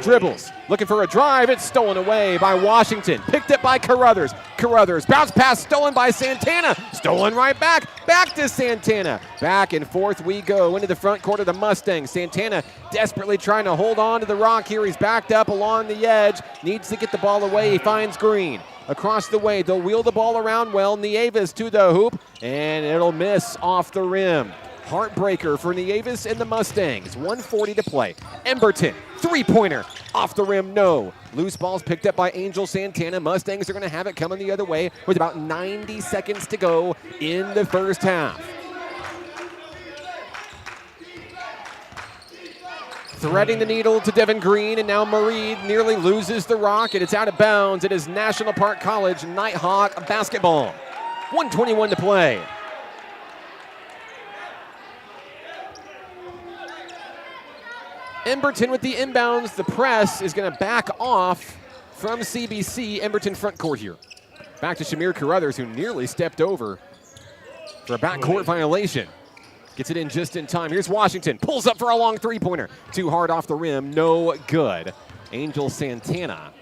S1: dribbles, looking for a drive. It's stolen away by Washington. Picked up by Carruthers. Carruthers, bounce pass stolen by Santana. Stolen right back. Back to Santana. Back and forth we go into the front court of the Mustangs. Santana desperately trying to hold on to the rock here. He's backed up along the edge. Needs to get the ball away. He finds Green. Across the way, they'll wheel the ball around well. Nieves to the hoop, and it'll miss off the rim. Heartbreaker for Nieves and the Mustangs. 1:40 to play. Emberton, three-pointer. Off the rim, no. Loose ball's picked up by Angel Santana. Mustangs are going to have it coming the other way with about 90 seconds to go in the first half. Threading the needle to Devin Green, and now Mareed nearly loses the rock, and it's out of bounds. It is National Park College Nighthawk basketball. 1:21 to play. Emberton with the inbounds. The press is going to back off from CBC. Emberton front court here. Back to Shamir Carruthers, who nearly stepped over for a backcourt violation. Gets it in just in time. Here's Washington. Pulls up for a long three-pointer. Too hard off the rim. No good. Angel Santana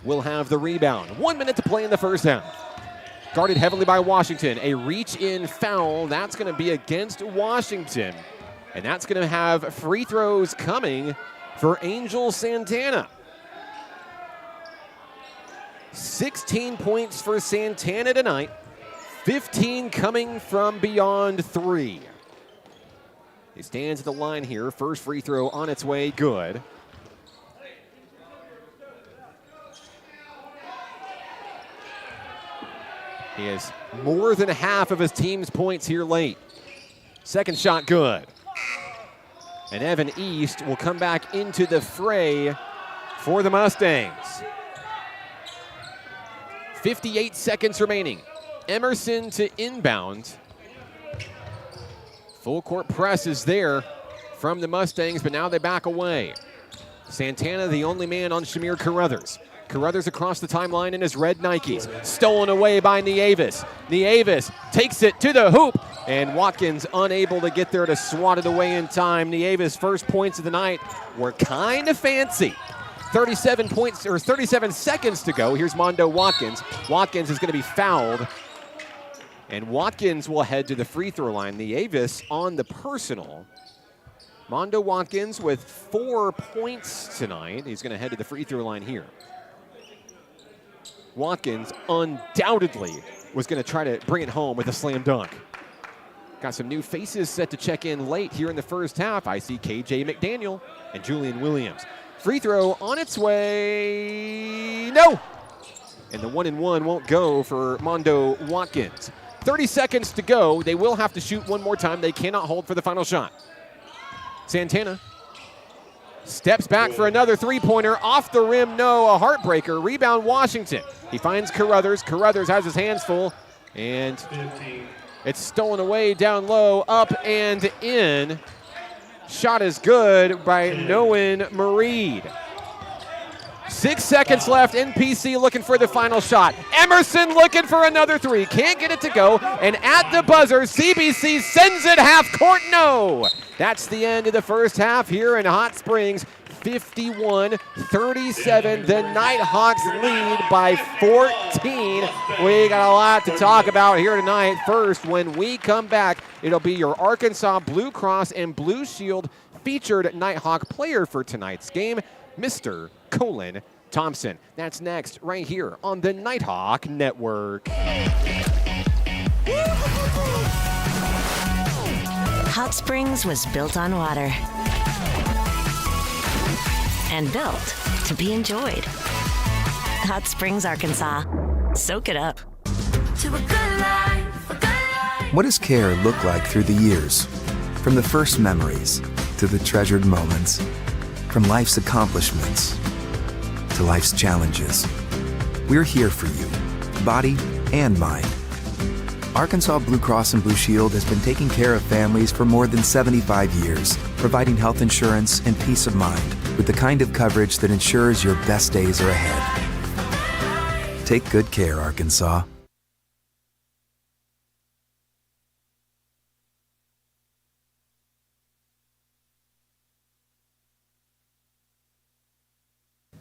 S1: will have the rebound. 1 minute to play in the first half. Guarded heavily by Washington. A reach-in foul. That's going to be against Washington. And that's going to have free throws coming for Angel Santana. 16 points for Santana tonight. 15 coming from beyond 3. He stands at the line here. First free throw on its way, good. He has more than half of his team's points here late. Second shot, good. And Evan East will come back into the fray for the Mustangs. 58 seconds remaining. Emerson to inbound. Full court press is there from the Mustangs, but now they back away. Santana, the only man on Shamir Carruthers. Carruthers across the timeline in his red Nikes. Stolen away by Nieves. Nieves takes it to the hoop, and Watkins unable to get there to swat it away in time. Nieves' first points of the night were kind of fancy. 37 seconds to go. Here's Mondo Watkins. Watkins is going to be fouled, and Watkins will head to the free throw line. Nieves on the personal. Mondo Watkins with 4 points tonight. He's going to head to the free throw line here. Watkins undoubtedly was going to try to bring it home with a slam dunk. Got some new faces set to check in late here in the first half. I see KJ McDaniel and Julian Williams. Free throw on its way. No! And the 1-and-1 won't go for Mondo Watkins. 30 seconds to go. They will have to shoot one more time. They cannot hold for the final shot. Santana steps back for another three-pointer. Off the rim, no. A heartbreaker. Rebound, Washington. He finds Carruthers. Carruthers has his hands full. And it's stolen away down low, up and in. Shot is good by Noan Mareed. 6 seconds left. NPC looking for the final shot. Emerson looking for another three. Can't get it to go. And at the buzzer, CBC sends it half court. No. That's the end of the first half here in Hot Springs. 51-37. The Nighthawks lead by 14. We got a lot to talk about here tonight. First, when we come back, it'll be your Arkansas Blue Cross and Blue Shield featured Nighthawk player for tonight's game, Mr. Colin Thompson. That's next right here on the Nighthawk Network.
S5: Hot Springs was built on water and built to be enjoyed. Hot Springs, Arkansas. Soak it up.
S4: To a good life, a good life.
S2: What does care look like through the years? From the first memories to the treasured moments. From life's accomplishments to life's challenges. We're here for you, body and mind. Arkansas Blue Cross and Blue Shield has been taking care of families for more than 75 years, providing health insurance and peace of mind with the kind of coverage that ensures your best days are ahead. Take good care, Arkansas.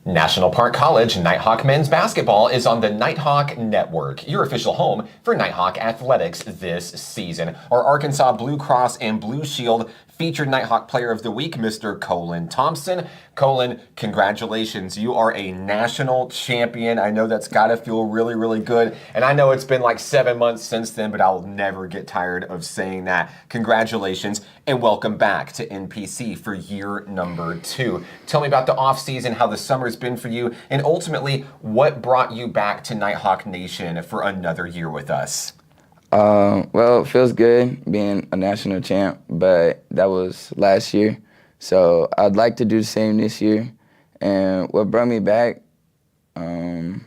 S8: National Park College Nighthawk men's basketball is on the Nighthawk Network, your official home for Nighthawk athletics this season. Our Arkansas Blue Cross and Blue Shield featured Nighthawk Player of the Week, Mr. Colin Thompson. Colin, congratulations. You are a national champion. I know that's got to feel really, really good. And I know it's been like 7 months since then, but I'll never get tired of saying that. Congratulations and welcome back to NPC for year number 2. Tell me about the off season, how the summer's been for you, and ultimately what brought you back to Nighthawk Nation for another year with us.
S9: Well, it feels good being a national champ, but that was last year. So I'd like to do the same this year. And what brought me back, winning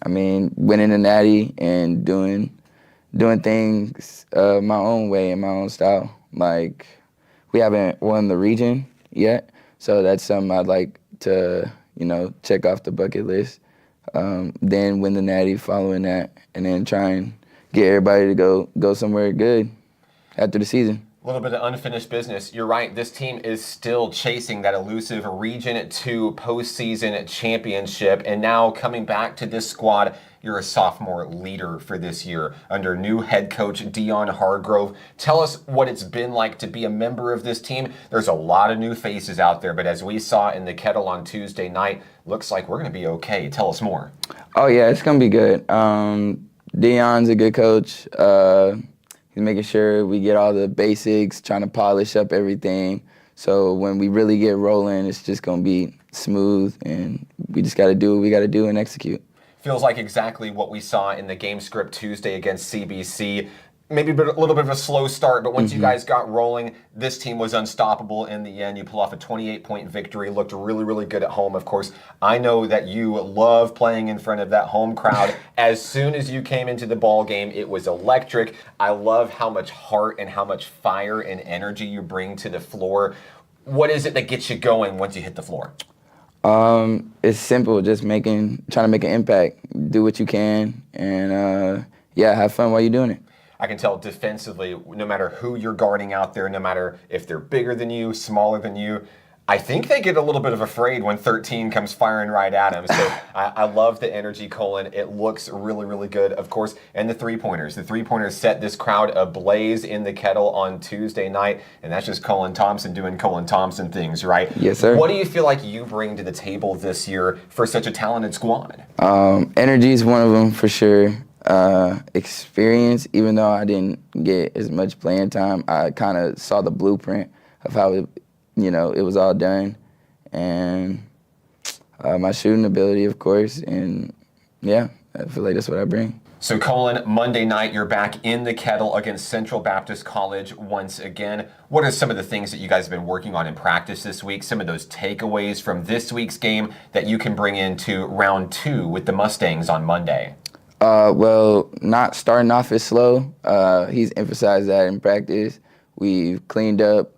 S9: the Natty and doing things my own way and my own style. Like, we haven't won the region yet, so that's something I'd like to, check off the bucket list. Then win the Natty following that, and then try and get everybody to go somewhere good after the season.
S8: A little bit of unfinished business. You're right, this team is still chasing that elusive Region 2 postseason championship, and now coming back to this squad, you're a sophomore leader for this year under new head coach Dion Hargrove. Tell us what it's been like to be a member of this team. There's a lot of new faces out there, but as we saw in the Kettle on Tuesday night, looks like we're going to be okay. Tell us more.
S9: Oh, yeah, it's going to be good. Dion's a good coach. He's making sure we get all the basics, trying to polish up everything. So when we really get rolling, it's just going to be smooth, and we just got to do what we got to do and execute.
S8: Feels like exactly what we saw in the game script Tuesday against CBC. Maybe a little bit of a slow start, but once you guys got rolling, this team was unstoppable in the end. You pull off a 28-point victory, looked really, really good at home. Of course, I know that you love playing in front of that home crowd. As soon as you came into the ball game, it was electric. I love how much heart and how much fire and energy you bring to the floor. What is it that gets you going once you hit the floor?
S9: It's simple, just trying to make an impact. Do what you can, and have fun while you're doing it.
S8: I can tell defensively, no matter who you're guarding out there, no matter if they're bigger than you, smaller than you, I think they get a little bit of afraid when 13 comes firing right at them. So I love the energy, Colin. It looks really, really good, of course. And the three-pointers. The three-pointers set this crowd ablaze in the Kettle on Tuesday night. And that's just Colin Thompson doing Colin Thompson things, right?
S9: Yes, sir.
S8: What do you feel like you bring to the table this year for such a talented squad?
S9: Energy is one of them for sure. Experience, even though I didn't get as much playing time, I kind of saw the blueprint of how it was all done, and my shooting ability, of course, and I feel like that's what I bring.
S8: So Colin, Monday night, you're back in the Kettle against Central Baptist College once again. What are some of the things that you guys have been working on in practice this week? Some of those takeaways from this week's game that you can bring into round 2 with the Mustangs on Monday?
S9: Not starting off as slow. He's emphasized that in practice. We've cleaned up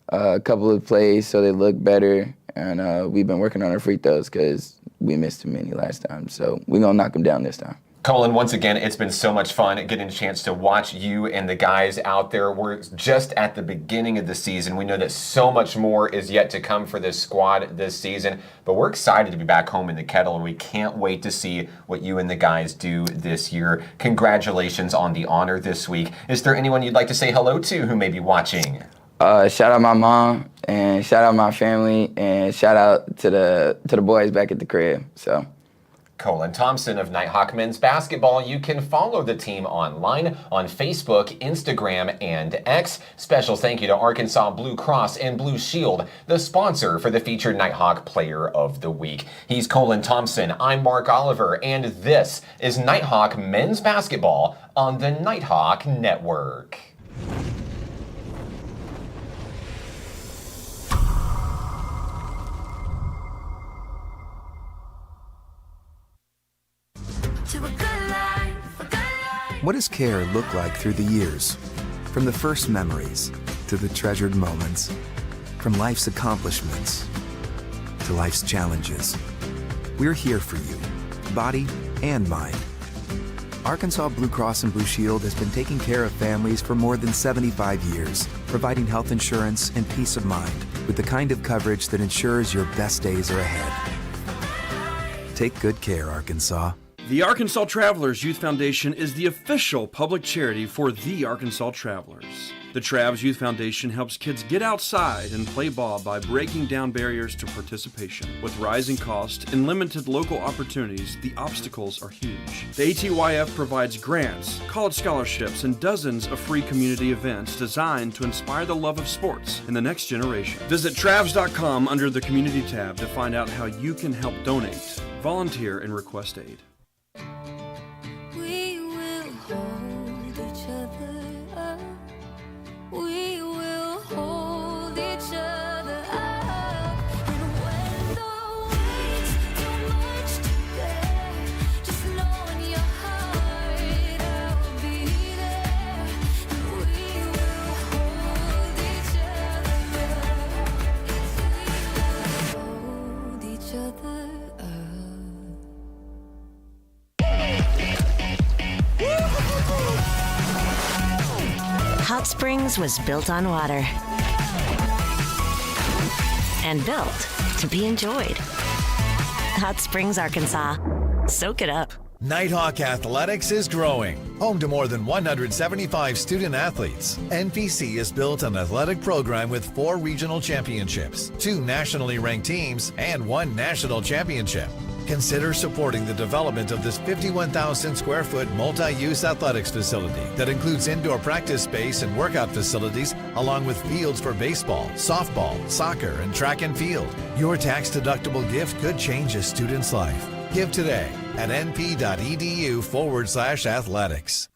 S9: a couple of plays so they look better, and we've been working on our free throws because we missed too many last time. So we're going to knock them down this time.
S8: Colin, once again, it's been so much fun getting a chance to watch you and the guys out there. We're just at the beginning of the season. We know that so much more is yet to come for this squad this season, but we're excited to be back home in the Kettle, and we can't wait to see what you and the guys do this year. Congratulations on the honor this week. Is there anyone you'd like to say hello to who may be watching?
S9: Shout out my mom, and shout out my family, and shout out to the boys back at the crib. So.
S8: Colin Thompson of Nighthawk Men's Basketball. You can follow the team online on Facebook, Instagram, and X. Special thank you to Arkansas Blue Cross and Blue Shield, the sponsor for the featured Nighthawk Player of the Week. He's Colin Thompson. I'm Mark Oliver, and this is Nighthawk Men's Basketball on the Nighthawk Network.
S2: What does care look like through the years? From the first memories to the treasured moments, from life's accomplishments to life's challenges. We're here for you, body and mind. Arkansas Blue Cross and Blue Shield has been taking care of families for more than 75 years, providing health insurance and peace of mind with the kind of coverage that ensures your best days are ahead. Take good care, Arkansas.
S3: The Arkansas Travelers Youth Foundation is the official public charity for the Arkansas Travelers. The Travs Youth Foundation helps kids get outside and play ball by breaking down barriers to participation. With rising costs and limited local opportunities, the obstacles are huge. The ATYF provides grants, college scholarships, and dozens of free community events designed to inspire the love of sports in the next generation. Visit Travs.com under the Community tab to find out how you can help donate, volunteer, and request aid.
S4: We will hold each other up. We will hold each other up. And when the weight's too much to bear, just know in your heart I'll be there. And we will hold each other up. Hold each other up.
S5: Hot Springs was built on water and built to be enjoyed. Hot Springs, Arkansas. Soak it up.
S6: Nighthawk Athletics is growing. Home to more than 175 student athletes, NPC has built an athletic program with 4 regional championships, 2 nationally ranked teams, and 1 national championship. Consider supporting the development of this 51,000 square foot multi-use athletics facility that includes indoor practice space and workout facilities, along with fields for baseball, softball, soccer, and track and field. Your tax-deductible gift could change a student's life. Give today at np.edu/athletics.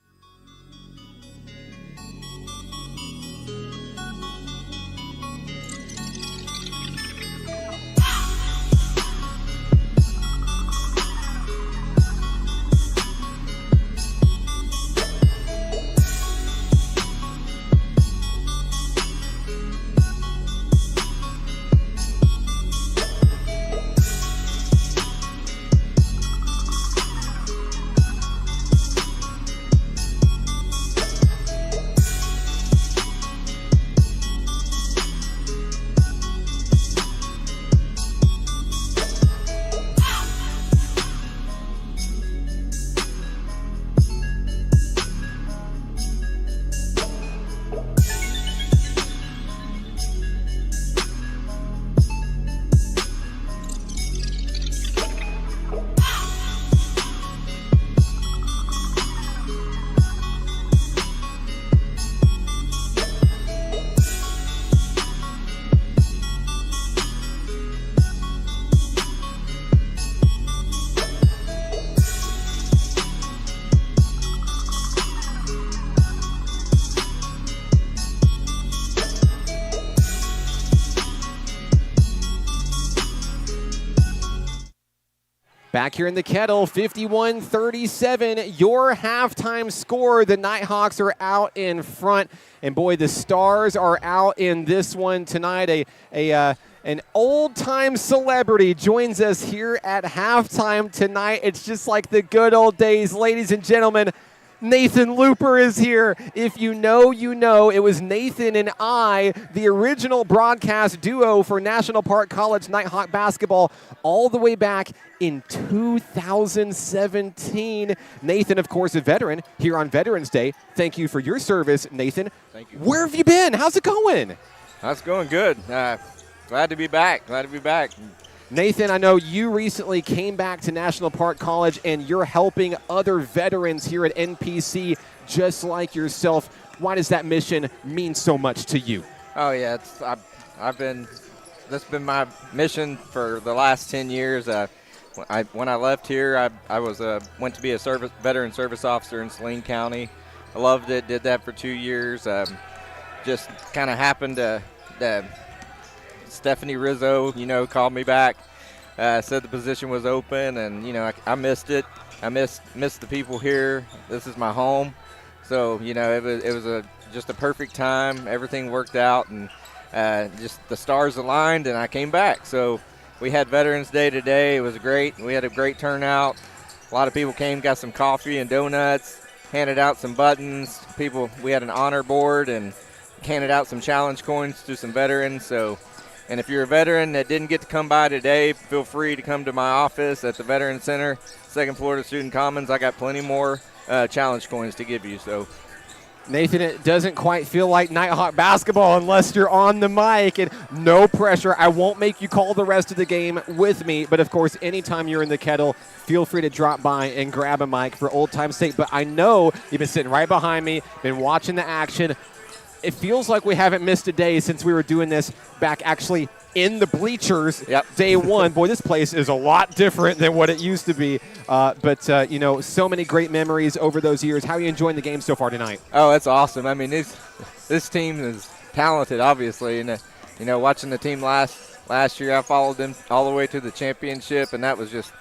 S1: Back here in the Kettle, 51-37, your halftime score. The Nighthawks are out in front, and boy, the Stars are out in this one tonight. An old-time celebrity joins us here at halftime tonight. It's just like the good old days, ladies and gentlemen. Nathan Looper is here. If you know, you know. It was Nathan and I, the original broadcast duo for National Park College Nighthawk basketball, all the way back in 2017. Nathan, of course, a veteran here on Veterans Day. Thank you for your service, Nathan.
S10: Thank you.
S1: Where have you been? How's it going?
S10: That's going good. Glad to be back.
S1: Nathan, I know you recently came back to National Park College, and you're helping other veterans here at NPC just like yourself. Why does that mission mean so much to you?
S10: Oh yeah, that's been my mission for the last 10 years. When I left here, I went to be a veteran service officer in Saline County. I loved it. Did that for 2 years. Just kind of happened to. Stephanie Rizzo, called me back, said the position was open, and I missed it. I missed the people here. This is my home, so it was just a perfect time. Everything worked out, and just the stars aligned, and I came back. So we had Veterans Day today. It was great. We had a great turnout. A lot of people came, got some coffee and donuts, handed out some buttons. We had an honor board and handed out some challenge coins to some veterans. And if you're a veteran that didn't get to come by today, feel free to come to my office at the Veteran Center, second floor to Student Commons. I got plenty more challenge coins to give you. So,
S1: Nathan, it doesn't quite feel like Nighthawk basketball unless you're on the mic, and no pressure. I won't make you call the rest of the game with me, but of course, anytime you're in the Kettle, feel free to drop by and grab a mic for old time's sake. But I know you've been sitting right behind me, been watching the action. It feels like we haven't missed a day since we were doing this back actually in the bleachers. Day one. Boy, this place is a lot different than what it used to be. But so many great memories over those years. How are you enjoying the game so far tonight?
S10: Oh, it's awesome. I mean, this team is talented, obviously. And, watching the team last year, I followed them all the way to the championship, and that was just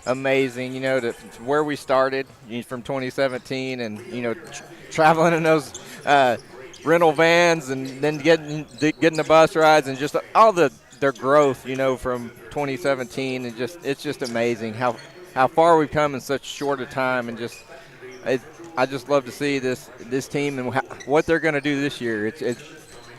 S10: amazing, to where we started from 2017 and, traveling in those rental vans and then getting the bus rides and just all their growth, from 2017, and it's just amazing how far we've come in such short a time, and I just love to see this team and what they're going to do this year.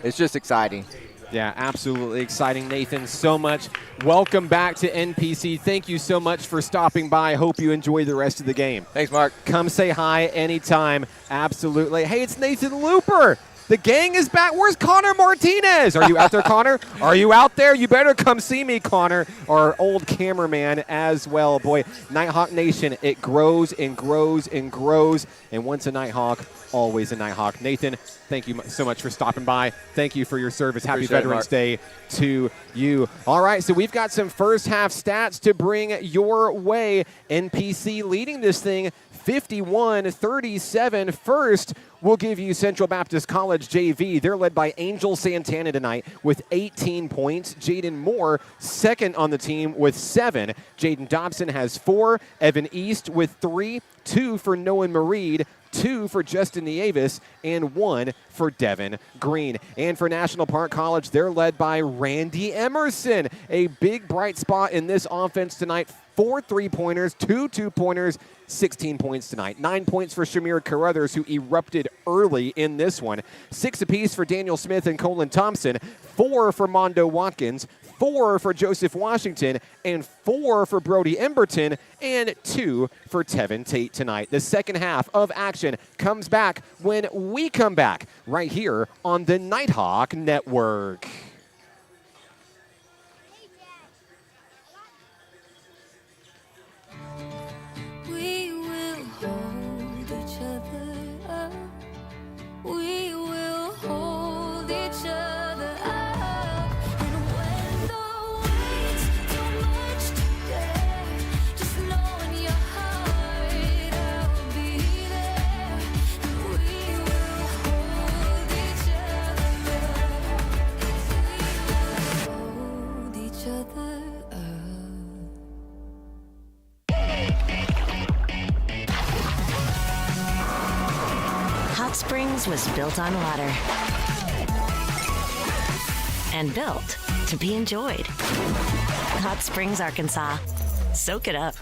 S10: It's just exciting.
S1: Yeah, absolutely exciting, Nathan. So much. Welcome back to NPC. Thank you so much for stopping by. Hope you enjoy the rest of the game.
S10: Thanks, Mark.
S1: Come say hi anytime. Absolutely. Hey, it's Nathan Looper. The gang is back. Where's Connor Martinez? Are you out there, Connor? Are you out there? You better come see me, Connor, our old cameraman as well. Boy, Nighthawk Nation, it grows and grows and grows. And once a Nighthawk, always a Nighthawk. Nathan, thank you so much for stopping by. Thank you for your service. Happy Veterans Day to you. All right, so we've got some first half stats to bring your way. NPC leading this thing 51-37. First, we'll give you Central Baptist College JV. They're led by Angel Santana tonight with 18 points. Jaden Moore, second on the team with 7. Jaden Dobson has 4. Evan East with 3. 2 for Noah Mareed. 2 for Justin Nieves, and 1 for Devin Green. And for National Park College, they're led by Randy Emerson. A big bright spot in this offense tonight. 4 3-pointers, 2 2-pointers, 16 points tonight. 9 points for Shamir Carruthers, who erupted early in this one. 6 apiece for Daniel Smith and Colin Thompson. 4 for Mondo Watkins. 4 for Joseph Washington, and 4 for Brody Emberton, and 2 for Tevin Tate tonight. The second half of action comes back when we come back right here on the Nighthawk Network.
S4: We will hold each other up. We will hold each other up. And when the weight's too much to bear, just know in your heart I'll be there. And we will hold each other up.
S5: Springs was built on water and built to be enjoyed. Hot Springs, Arkansas. Soak it up.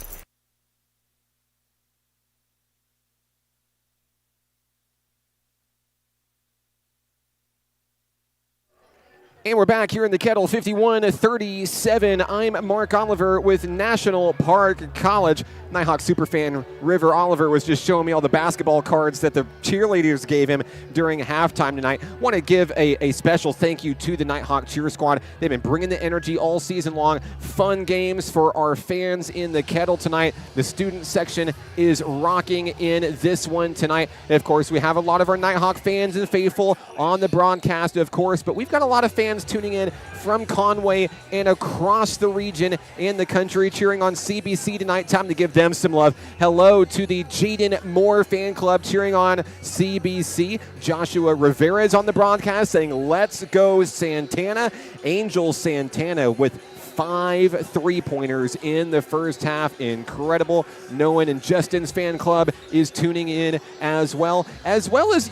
S1: And we're back here in the Kettle, 51-37. I'm Mark Oliver with National Park College. Nighthawk superfan River Oliver was just showing me all the basketball cards that the cheerleaders gave him during halftime tonight. Want to give a special thank you to the Nighthawk cheer squad. They've been bringing the energy all season long. Fun games for our fans in the Kettle tonight. The student section is rocking in this one tonight. And of course, we have a lot of our Nighthawk fans and faithful on the broadcast, of course, but we've got a lot of fans tuning in from Conway and across the region and the country cheering on CBC tonight. Time to give them some love. Hello to the Jaden Moore fan club cheering on CBC. Joshua Rivera is on the broadcast saying, "Let's go Santana." Angel Santana with 5 3-pointers in the first half. Incredible. Noah and Justin's fan club is tuning in as well as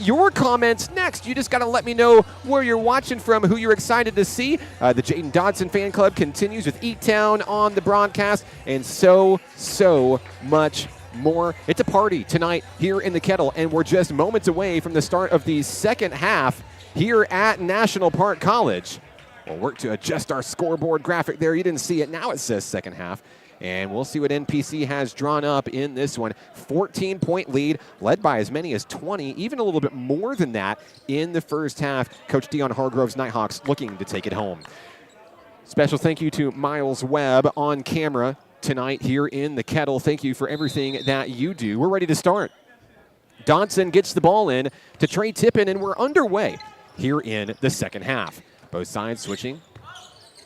S1: your comments next. You just got to let me know where you're watching from, who you're excited to see. The Jaden Dodson fan club continues with E-Town on the broadcast and so much more. It's a party tonight here in the Kettle, and we're just moments away from the start of the second half here at National Park College. We'll work to adjust our scoreboard graphic there. You didn't see it. Now it says second half. And we'll see what NPC has drawn up in this one. 14-point lead, led by as many as 20, even a little bit more than that in the first half. Coach Dion Hargrove's Nighthawks looking to take it home. Special thank you to Miles Webb on camera tonight here in the Kettle. Thank you for everything that you do. We're ready to start. Dodson gets the ball in to Trey Tippin, and we're underway here in the second half. Both sides switching.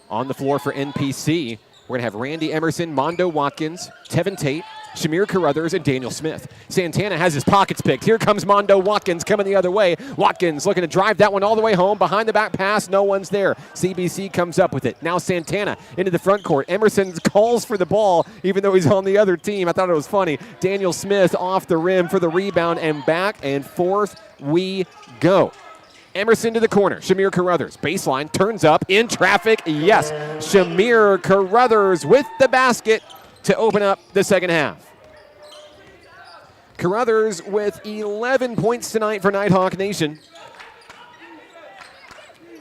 S1: On the floor for NPC, we're going to have Randy Emerson, Mondo Watkins, Tevin Tate, Shamir Carruthers, and Daniel Smith. Santana has his pockets picked. Here comes Mondo Watkins coming the other way. Watkins looking to drive that one all the way home. Behind the back pass, no one's there. CBC comes up with it. Now Santana into the front court. Emerson calls for the ball, even though he's on the other team. I thought it was funny. Daniel Smith off the rim for the rebound, and back and forth we go. Emerson to the corner. Shamir Carruthers. Baseline. Turns up. In traffic. Yes. Shamir Carruthers with the basket to open up the second half. Carruthers with 11 points tonight for Nighthawk Nation,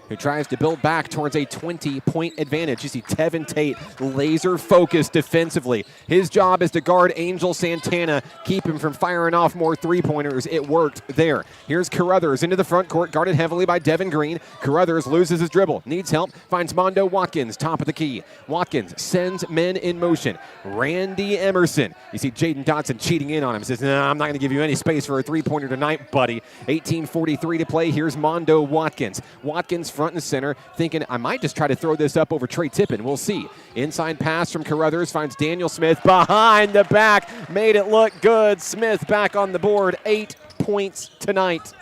S1: who tries to build back towards a 20-point advantage. You see Tevin Tate laser-focused defensively. His job is to guard Angel Santana, keep him from firing off more three-pointers. It worked there. Here's Carruthers into the front court, guarded heavily by Devin Green. Carruthers loses his dribble, needs help, finds Mondo Watkins, top of the key. Watkins sends men in motion. Randy Emerson. You see Jaden Dodson cheating in on him. Says, "No, I'm not going to give you any space for a three-pointer tonight, buddy." 18:43 to play. Here's Mondo Watkins. Watkins front and center, thinking, I might just try to throw this up over Trey Tippin. We'll see. Inside pass from Carruthers finds Daniel Smith behind the back. Made it look good. Smith back on the board. 8 points tonight.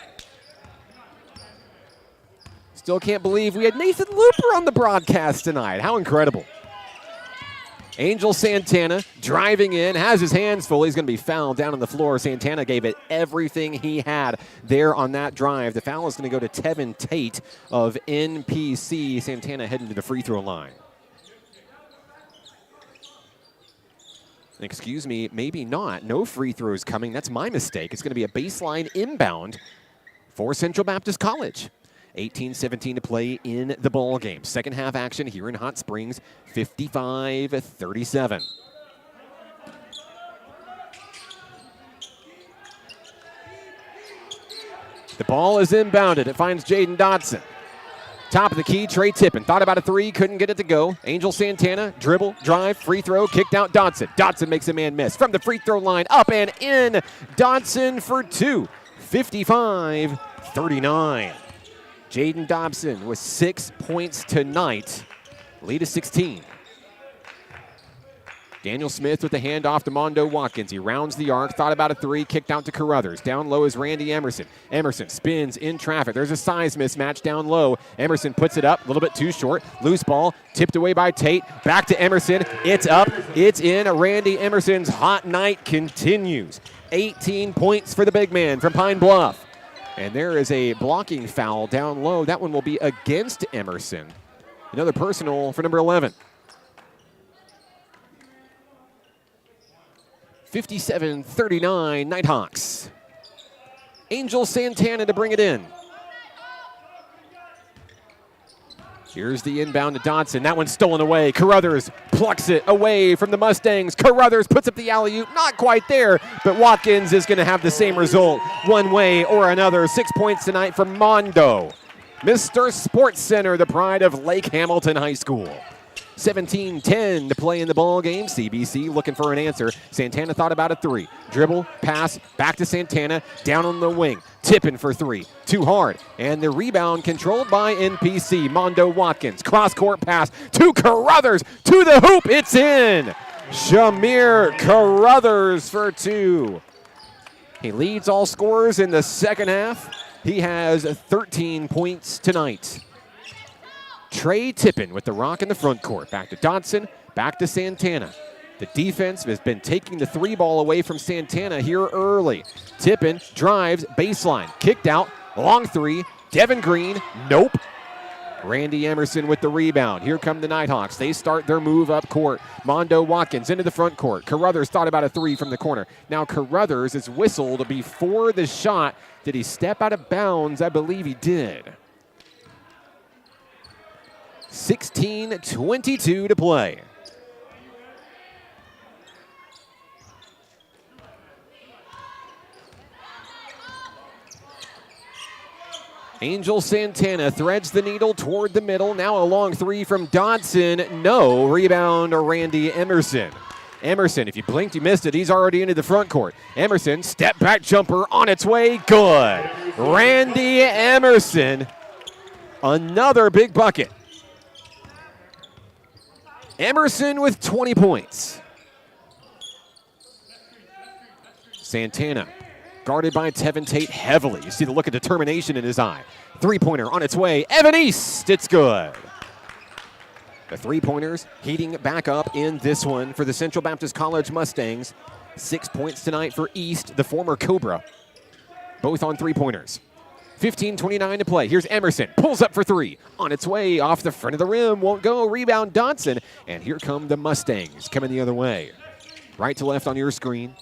S1: Still can't believe we had Nathan Looper on the broadcast tonight. How incredible. Angel Santana driving in, has his hands full. He's going to be fouled down on the floor. Santana gave it everything he had there on that drive. The foul is going to go to Tevin Tate of NPC. Santana heading to the free throw line. Excuse me, maybe not. No free throws coming. That's my mistake. It's going to be a baseline inbound for Central Baptist College. 18-17 to play in the ball game. Second half action here in Hot Springs, 55-37. The ball is inbounded. It finds Jaden Dodson. Top of the key, Trey Tippin. Thought about a three, couldn't get it to go. Angel Santana, dribble, drive, free throw, kicked out Dodson. Dodson makes a man miss. From the free throw line, up and in. Dodson for two. 55-39. Jaden Dobson with 6 points tonight. Lead is 16. Daniel Smith with the handoff to Mondo Watkins. He rounds the arc, thought about a three, kicked out to Carruthers. Down low is Randy Emerson. Emerson spins in traffic. There's a size mismatch down low. Emerson puts it up, a little bit too short. Loose ball, tipped away by Tate. Back to Emerson. It's up, it's in. Randy Emerson's hot night continues. 18 points for the big man from Pine Bluff. And there is a blocking foul down low. That one will be against Emerson. Another personal for number 11. 57-39 Nighthawks. Angel Santana to bring it in. Here's the inbound to Dodson. That one's stolen away. Carruthers plucks it away from the Mustangs. Carruthers puts up the alley-oop. Not quite there, but Watkins is going to have the same result one way or another. 6 points tonight for Mondo. Mr. Sports Center, the pride of Lake Hamilton High School. 17-10 to play in the ball game. CBC looking for an answer. Santana thought about a three. Dribble, pass, back to Santana, down on the wing. Tipping for three. Too hard. And the rebound controlled by NPC. Mondo Watkins. Cross-court pass to Carruthers. To the hoop. It's in. Shamir Carruthers for two. He leads all scorers in the second half. He has 13 points tonight. Trey Tippin with the rock in the front court. Back to Dodson, back to Santana. The defense has been taking the three ball away from Santana here early. Tippin drives, baseline, kicked out, long three. Devin Green, nope. Randy Emerson with the rebound. Here come the Nighthawks. They start their move up court. Mondo Watkins into the front court. Carruthers thought about a three from the corner. Now Carruthers is whistled before the shot. Did he step out of bounds? I believe he did. 16:22 to play. Angel Santana threads the needle toward the middle. Now a long three from Dodson. No. Rebound to Randy Emerson. Emerson, if you blinked, you missed it. He's already into the front court. Emerson, step back jumper on its way. Good. Randy Emerson. Another big bucket. Emerson with 20 points. Santana guarded by Tevin Tate heavily. You see the look of determination in his eye. Three-pointer on its way. Evan East, it's good. The three-pointers heating back up in this one for the Central Baptist College Mustangs. 6 points tonight for East, the former Cobra. Both on three-pointers. 15:29 to play. Here's Emerson. Pulls up for three. On its way off the front of the rim. Won't go. Rebound Dodson. And here come the Mustangs coming the other way. Right to left on your screen.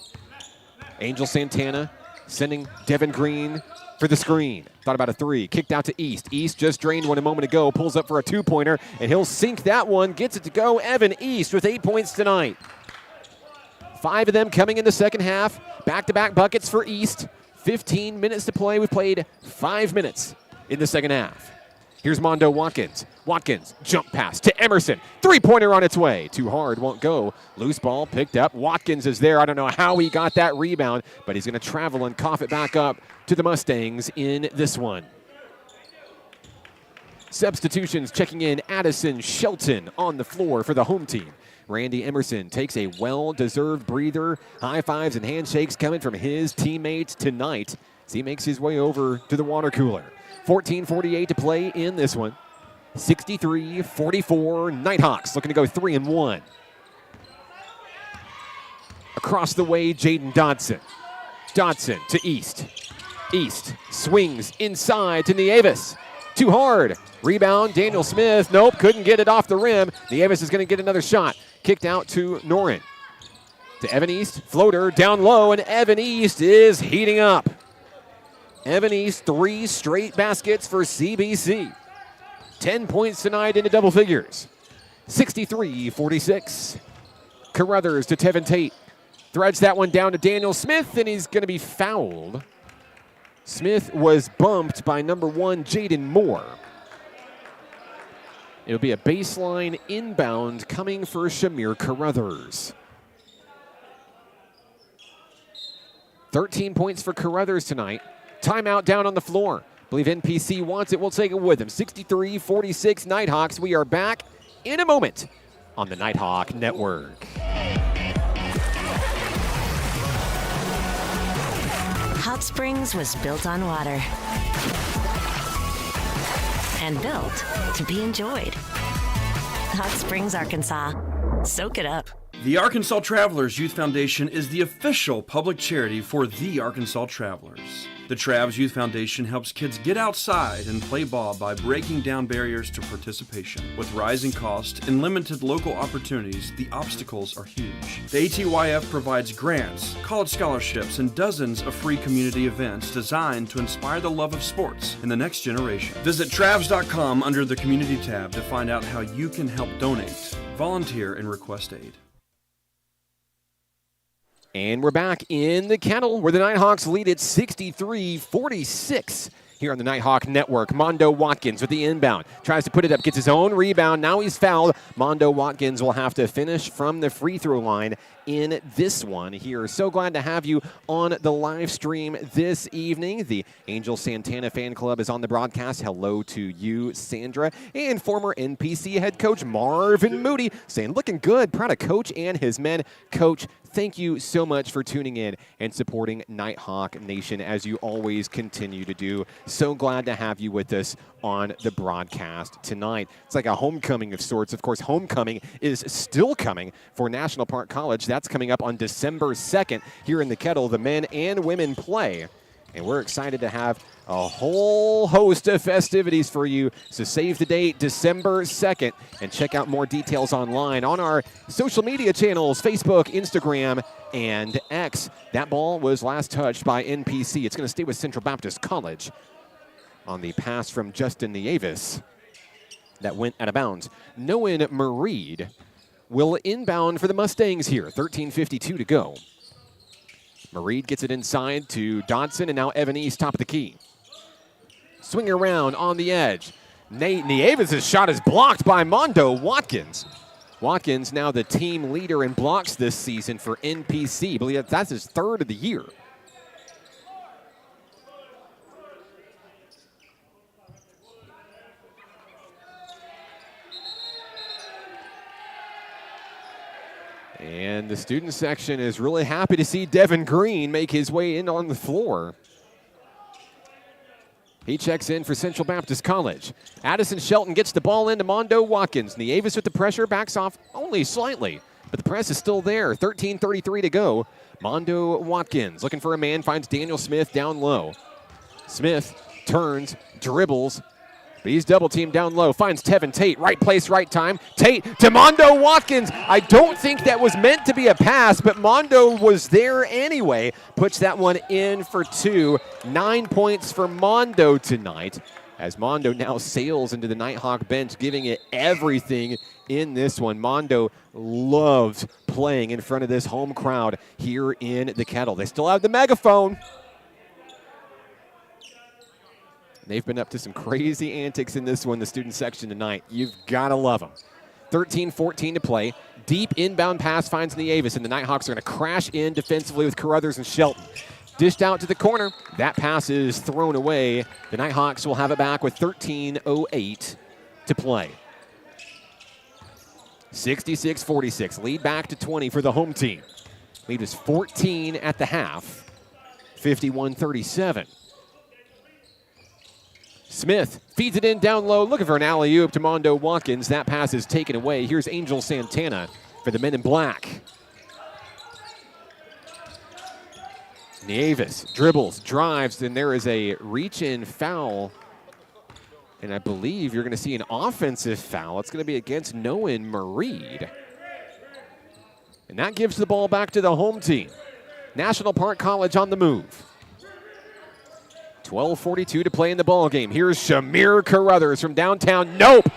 S1: Angel Santana sending Devin Green for the screen. Thought about a three. Kicked out to East. East just drained one a moment ago. Pulls up for a two-pointer. And he'll sink that one. Gets it to go. Evan East with 8 points tonight. 5 of them coming in the second half. Back-to-back buckets for East. 15 minutes to play. We've played 5 minutes in the second half. Here's Mondo Watkins. Watkins, jump pass to Emerson. Three-pointer on its way. Too hard, won't go. Loose ball picked up. Watkins is there. I don't know how he got that rebound, but he's going to travel and cough it back up to the Mustangs in this one. Substitutions checking in. Addison Shelton on the floor for the home team. Randy Emerson takes a well-deserved breather. High fives and handshakes coming from his teammates tonight as he makes his way over to the water cooler. 14:48 to play in this one. 63-44 Nighthawks looking to go 3-1. Across the way, Jaden Dodson. Dodson to East. East swings inside to Nieves. Too hard. Rebound, Daniel Smith. Nope, couldn't get it off the rim. Nieves is going to get another shot. Kicked out to Norin. To Evan East, floater down low, and Evan East is heating up. Evan East, 3 straight baskets for CBC. 10 points tonight into double figures. 63-46. Carruthers to Tevin Tate. Threads that one down to Daniel Smith, and he's going to be fouled. Smith was bumped by number 1, Jaden Moore. It'll be a baseline inbound coming for Shamir Carruthers. 13 points for Carruthers tonight. Timeout down on the floor. Believe NPC wants it. We'll take it with them. 63-46 Nighthawks. We are back in a moment on the Nighthawk Network.
S5: Hot Springs was built on water and built to be enjoyed. Hot Springs, Arkansas. Soak it up.
S3: The Arkansas Travelers Youth Foundation is the official public charity for the Arkansas Travelers. The Travs Youth Foundation helps kids get outside and play ball by breaking down barriers to participation. With rising costs and limited local opportunities, the obstacles are huge. The ATYF provides grants, college scholarships, and dozens of free community events designed to inspire the love of sports in the next generation. Visit Travs.com under the Community tab to find out how you can help donate, volunteer, and request aid.
S1: And we're back in the Kettle where the Nighthawks lead at 63-46 here on the Nighthawk Network. Mondo Watkins with the inbound. Tries to put it up, gets his own rebound. Now he's fouled. Mondo Watkins will have to finish from the free throw line in this one here. So glad to have you on the live stream this evening. The Angel Santana fan club is on the broadcast. Hello to you, Sandra. And former NPC head coach Marvin Moody saying, looking good. Proud of Coach and his men. Coach, thank you so much for tuning in and supporting Nighthawk Nation as you always continue to do. So glad to have you with us on the broadcast tonight. It's like a homecoming of sorts. Of course, homecoming is still coming for National Park College. That's coming up on December 2nd here in the Kettle. The men and women play. And we're excited to have a whole host of festivities for you. So save the date, December 2nd, and check out more details online on our social media channels, Facebook, Instagram, and X. That ball was last touched by NPC. It's going to stay with Central Baptist College on the pass from Justin Nieves that went out of bounds. Noen Mareed will inbound for the Mustangs here. 13:52 to go. Mareed gets it inside to Dodson, and now Evan East top of the key. Swing around on the edge. Nieves' shot is blocked by Mondo Watkins. Watkins now the team leader in blocks this season for NPC. I believe that's his third of the year. And the student section is really happy to see Devin Green make his way in on the floor. He checks in for Central Baptist College. Addison Shelton gets the ball into Mondo Watkins. Nieves with the pressure, backs off only slightly, but the press is still there. 13:33 to go. Mondo Watkins looking for a man, finds Daniel Smith down low. Smith turns, dribbles, but he's double teamed down low. Finds Tevin Tate, right place, right time. Tate to Mondo Watkins. I don't think that was meant to be a pass, but Mondo was there anyway. Puts that one in for two. 9 points for Mondo tonight, as Mondo now sails into the Nighthawk bench, giving it everything in this one. Mondo loves playing in front of this home crowd here in the Kettle. They still have the megaphone. They've been up to some crazy antics in this one, the student section tonight. You've got to love them. 13:14 to play. Deep inbound pass finds Nieves, and the Nighthawks are going to crash in defensively with Carruthers and Shelton. Dished out to the corner. That pass is thrown away. The Nighthawks will have it back with 13:08 to play. 66-46. Lead back to 20 for the home team. Lead is 14 at the half. 51-37. Smith feeds it in down low, looking for an alley-oop to Mondo Watkins. That pass is taken away. Here's Angel Santana for the men in black. Nieves dribbles, drives, and there is a reach-in foul. And I believe you're going to see an offensive foul. It's going to be against Noen Mareed. And that gives the ball back to the home team. National Park College on the move. 12:42 to play in the ball game. Here's Shamir Carruthers from downtown. Nope.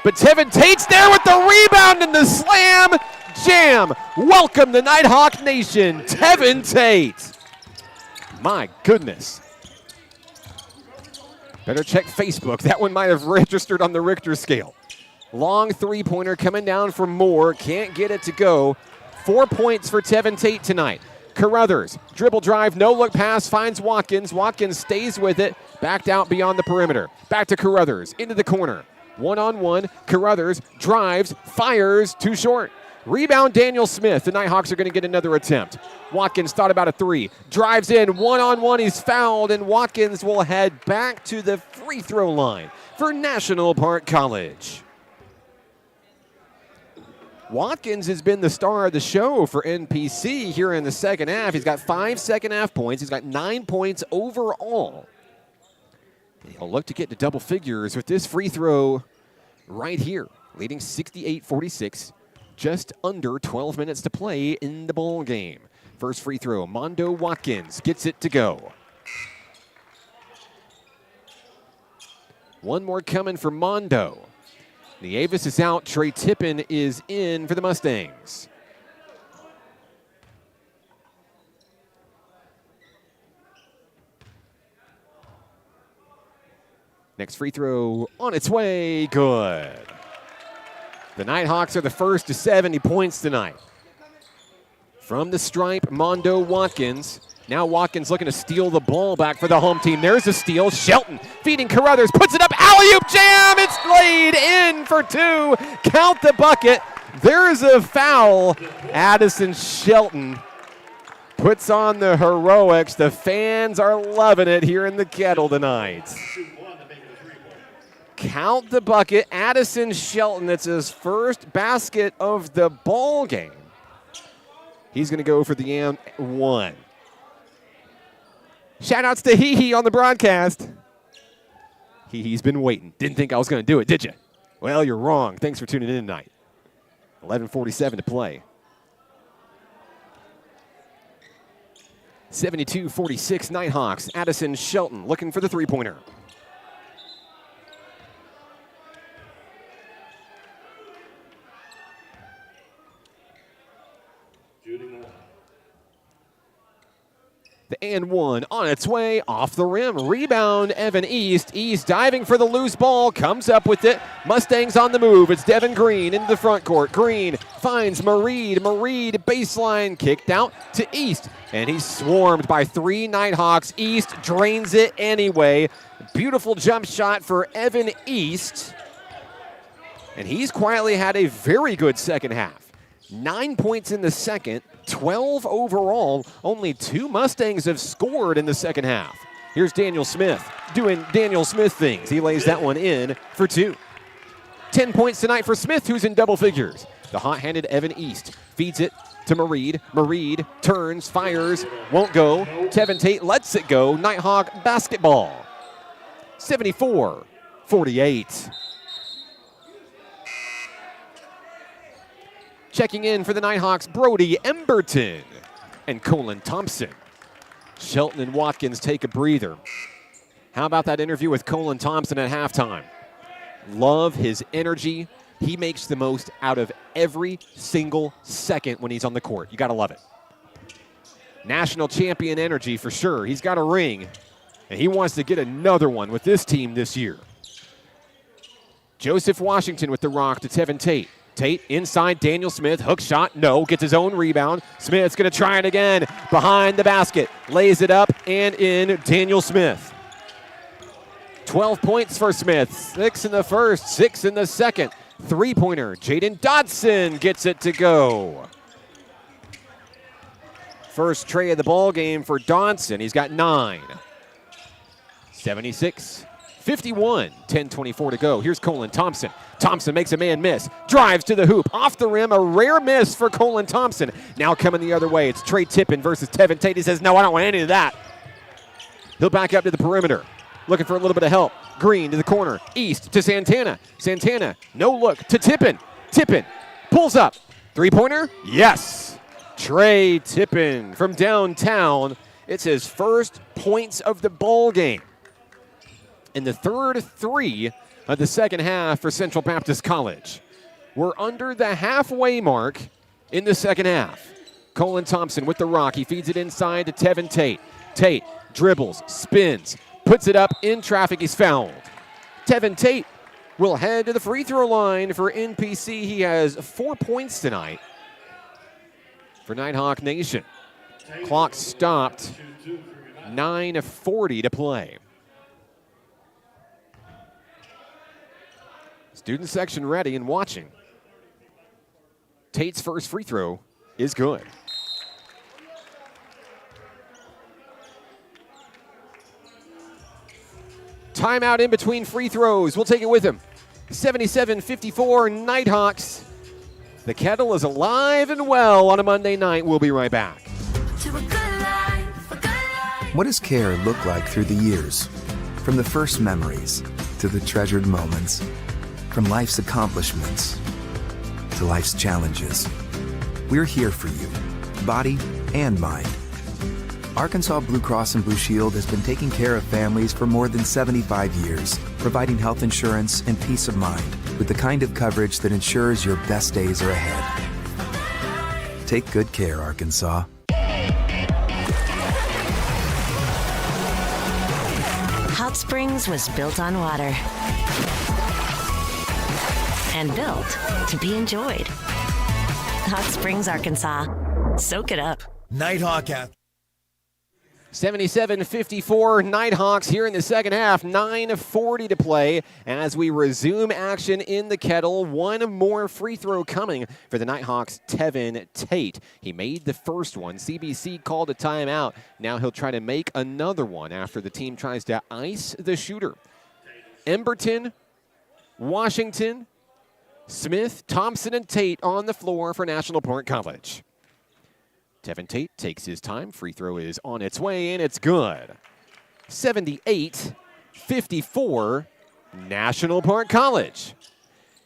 S1: But Tevin Tate's there with the rebound and the slam jam. Welcome the Nighthawk Nation, Tevin Tate. My goodness. Better check Facebook. That one might have registered on the Richter scale. Long three-pointer coming down from Moore. Can't get it to go. 4 points for Tevin Tate tonight. Carruthers, dribble drive, no-look pass, finds Watkins. Watkins stays with it, backed out beyond the perimeter. Back to Carruthers, into the corner. One-on-one, Carruthers drives, fires, too short. Rebound, Daniel Smith. The Nighthawks are going to get another attempt. Watkins thought about a three. Drives in, one-on-one, he's fouled, and Watkins will head back to the free throw line for National Park College. Watkins has been the star of the show for NPC here in the second half. He's got 5 second-half points. He's got 9 points overall. He'll look to get to double figures with this free throw right here, leading 68-46. Just under 12 minutes to play in the ball game. First free throw, Mondo Watkins gets it to go. One more coming for Mondo. Nieves is out. Trey Tippin is in for the Mustangs. Next free throw on its way. Good. The Nighthawks are the first to 70 points tonight. From the stripe, Mondo Watkins. Now Watkins looking to steal the ball back for the home team. There's a steal. Shelton feeding Carruthers. Puts it up. Alley-oop jam. It's laid in for 2. Count the bucket. There's a foul. Addison Shelton puts on the heroics. The fans are loving it here in the Kettle tonight. Count the bucket. Addison Shelton, that's his first basket of the ball game. He's going to go for the and one. Shout-outs to Hee on the broadcast. He's been waiting. Didn't think I was going to do it, did you? Well, you're wrong. Thanks for tuning in tonight. 11:47 to play. 72-46 Nighthawks. Addison Shelton looking for the three-pointer. The and one on its way off the rim. Rebound, Evan East. East diving for the loose ball, comes up with it. Mustangs on the move. It's Devin Green into the front court. Green finds Mareed. Mareed baseline kicked out to East. And he's swarmed by 3 Nighthawks. East drains it anyway. Beautiful jump shot for Evan East. And he's quietly had a very good second half. 9 points in the second, 12 overall. Only 2 Mustangs have scored in the second half. Here's Daniel Smith doing Daniel Smith things. He lays that one in for 2. 10 points tonight for Smith, who's in double figures. The hot-handed Evan East feeds it to Mareed. Mareed turns, fires, won't go. Tevin Tate lets it go. Nighthawk basketball. 74-48. Checking in for the Nighthawks, Brody Emberton and Colin Thompson. Shelton and Watkins take a breather. How about that interview with Colin Thompson at halftime? Love his energy. He makes the most out of every single second when he's on the court. You got to love it. National champion energy for sure. He's got a ring, and he wants to get another one with this team this year. Joseph Washington with the rock to Tevin Tate. Tate inside Daniel Smith, hook shot, no, gets his own rebound. Smith's gonna try it again, behind the basket, lays it up and in. Daniel Smith. 12 points for Smith, 6 in the first, 6 in the second. Three-pointer, Jaden Dodson gets it to go. First tray of the ball game for Dodson, he's got 9. 76-51, 10:24 to go. Here's Colin Thompson. Thompson makes a man miss, drives to the hoop, off the rim, a rare miss for Colin Thompson. Now coming the other way, it's Trey Tippin versus Tevin Tate. He says, no, I don't want any of that. He'll back up to the perimeter, looking for a little bit of help. Green to the corner, East to Santana. Santana, no look to Tippin. Tippin pulls up, three-pointer, yes. Trey Tippin from downtown. It's his first points of the ball game. In the third 3 of the second half for Central Baptist College. We're under the halfway mark in the second half. Colin Thompson with the rock. He feeds it inside to Tevin Tate. Tate dribbles, spins, puts it up in traffic. He's fouled. Tevin Tate will head to the free throw line for NPC. He has 4 points tonight for Nighthawk Nation. Clock stopped. 9:40 to play. Student section ready and watching. Tate's first free throw is good. Timeout in between free throws. We'll take it with him. 77-54 Nighthawks. The Kettle is alive and well on a Monday night. We'll be right back.
S2: What does care look like through the years? From the first memories to the treasured moments. From life's accomplishments to life's challenges. We're here for you, body and mind. Arkansas Blue Cross and Blue Shield has been taking care of families for more than 75 years, providing health insurance and peace of mind with the kind of coverage that ensures your best days are ahead. Take good care, Arkansas.
S5: Hot Springs was built on water and built to be enjoyed. Hot Springs, Arkansas. Soak it up.
S6: Nighthawk at
S1: 77-54 Nighthawks here in the second half. 9:40 to play as we resume action in the Kettle. One more free throw coming for the Nighthawks, Tevin Tate. He made the first one. CBC called a timeout. Now he'll try to make another one after the team tries to ice the shooter. Emberton, Washington, Smith, Thompson, and Tate on the floor for National Park College. Tevin Tate takes his time. Free throw is on its way, and it's good. 78-54, National Park College.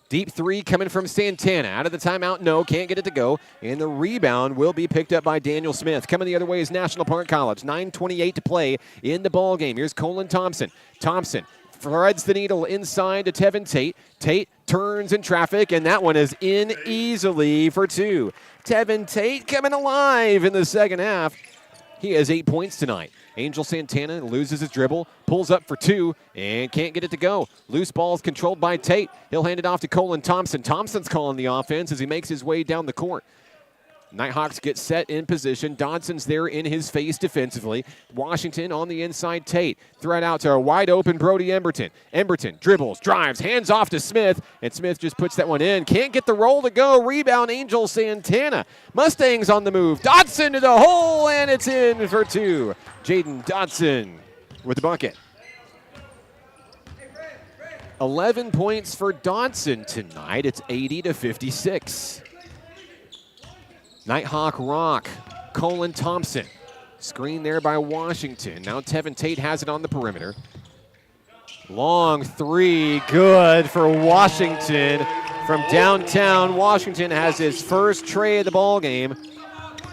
S1: Deep three coming from Santana. Out of the timeout, no, can't get it to go. And the rebound will be picked up by Daniel Smith. Coming the other way is National Park College. 9:28 to play in the ball game. Here's Colin Thompson. Thompson threads the needle inside to Tevin Tate. Tate turns in traffic, and that one is in easily for two. Tevin Tate coming alive in the second half. He has 8 points tonight. Angel Santana loses his dribble, pulls up for two, and can't get it to go. Loose ball is controlled by Tate. He'll hand it off to Colin Thompson. Thompson's calling the offense as he makes his way down the court. Nighthawks get set in position. Dodson's there in his face defensively. Washington on the inside. Tate thread out to a wide open Brody Emberton. Emberton dribbles, drives, hands off to Smith, and Smith just puts that one in. Can't get the roll to go. Rebound Angel Santana. Mustangs on the move. Dodson to the hole, and it's in for two. Jaden Dodson with the bucket. 11 points for Dodson tonight. It's 80-56. Nighthawk rock, Colin Thompson. Screen there by Washington. Now Tevin Tate has it on the perimeter. Long three, good for Washington. From downtown, Washington has his first tray of the ball game.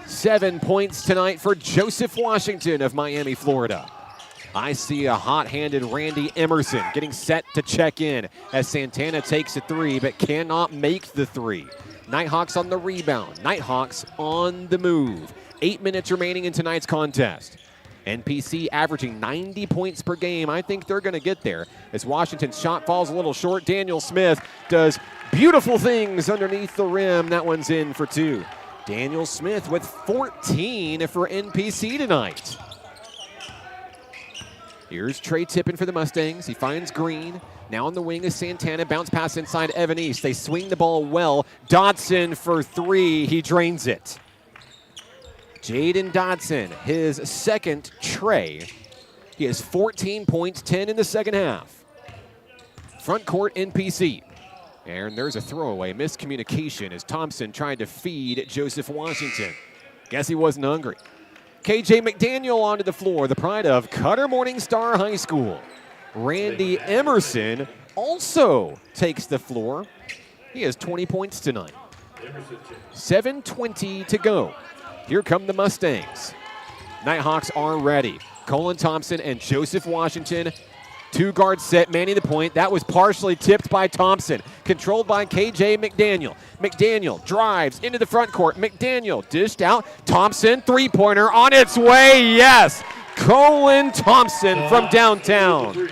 S1: 7 points tonight for Joseph Washington of Miami, Florida. I see a hot-handed Randy Emerson getting set to check in as Santana takes a three but cannot make the three. Nighthawks on the rebound. Nighthawks on the move. 8 minutes remaining in tonight's contest. NPC averaging 90 points per game. I think they're going to get there as Washington's shot falls a little short. Daniel Smith does beautiful things underneath the rim. That one's in for two. Daniel Smith with 14 for NPC tonight. Here's Trey Tippin for the Mustangs. He finds Green. Now on the wing is Santana. Bounce pass inside Evan East. They swing the ball well. Dodson for three. He drains it. Jaden Dodson, his second tray. He has 14 points, 10 in the second half. Front court NPC. And there's a throwaway miscommunication as Thompson tried to feed Joseph Washington. Guess he wasn't hungry. KJ McDaniel onto the floor, the pride of Cutter Morningstar High School. Randy Emerson also takes the floor. He has 20 points tonight. 7:20 to go. Here come the Mustangs. Nighthawks are ready. Colin Thompson and Joseph Washington. Two guard set, manning the point. That was partially tipped by Thompson. Controlled by KJ McDaniel. McDaniel drives into the front court. McDaniel dished out. Thompson, three-pointer on its way. Yes! Colin Thompson from downtown.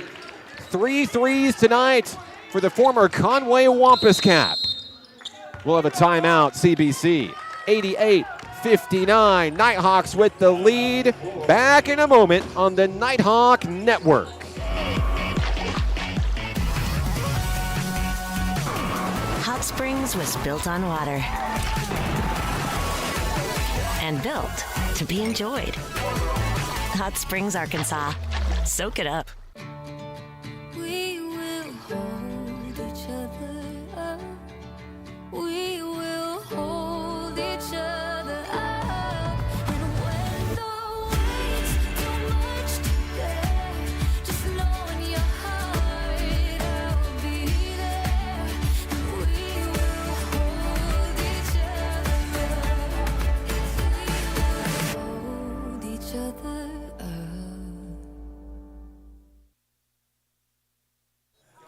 S1: 3 threes tonight for the former Conway Wampus Cap. We'll have a timeout, CBC. 88-59. Nighthawks with the lead. Back in a moment on the Nighthawk Network.
S5: Hot Springs was built on water and built to be enjoyed. Hot Springs, Arkansas. Soak it up.
S4: We will hold each other up. We will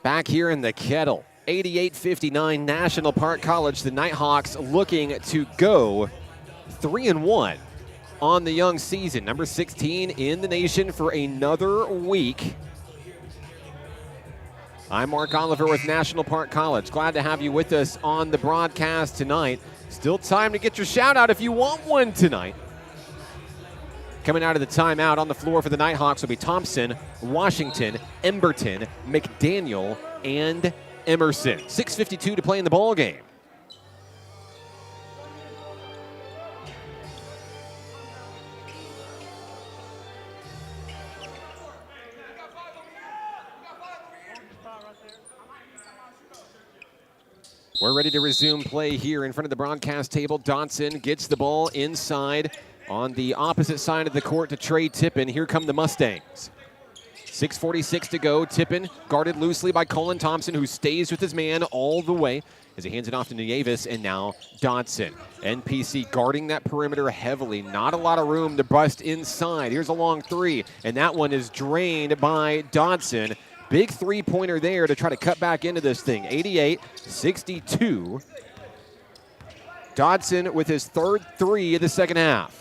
S1: Back here in the Kettle, 88-59 National Park College. The Nighthawks looking to go 3-1 on the young season. Number 16 in the nation for another week. I'm Mark Oliver with National Park College. Glad to have you with us on the broadcast tonight. Still time to get your shout out if you want one tonight. Coming out of the timeout on the floor for the Nighthawks will be Thompson, Washington, Emberton, McDaniel, and Emerson. 6:52 to play in the ball game. We're ready to resume play here in front of the broadcast table. Dotson gets the ball inside on the opposite side of the court to Trey Tippin. Here come the Mustangs. 6:46 to go. Tippin guarded loosely by Colin Thompson, who stays with his man all the way as he hands it off to Nieves, and now Dotson. NPC guarding that perimeter heavily. Not a lot of room to bust inside. Here's a long three, and that one is drained by Dotson. Big three-pointer there to try to cut back into this thing. 88-62. Dotson with his third three of the second half.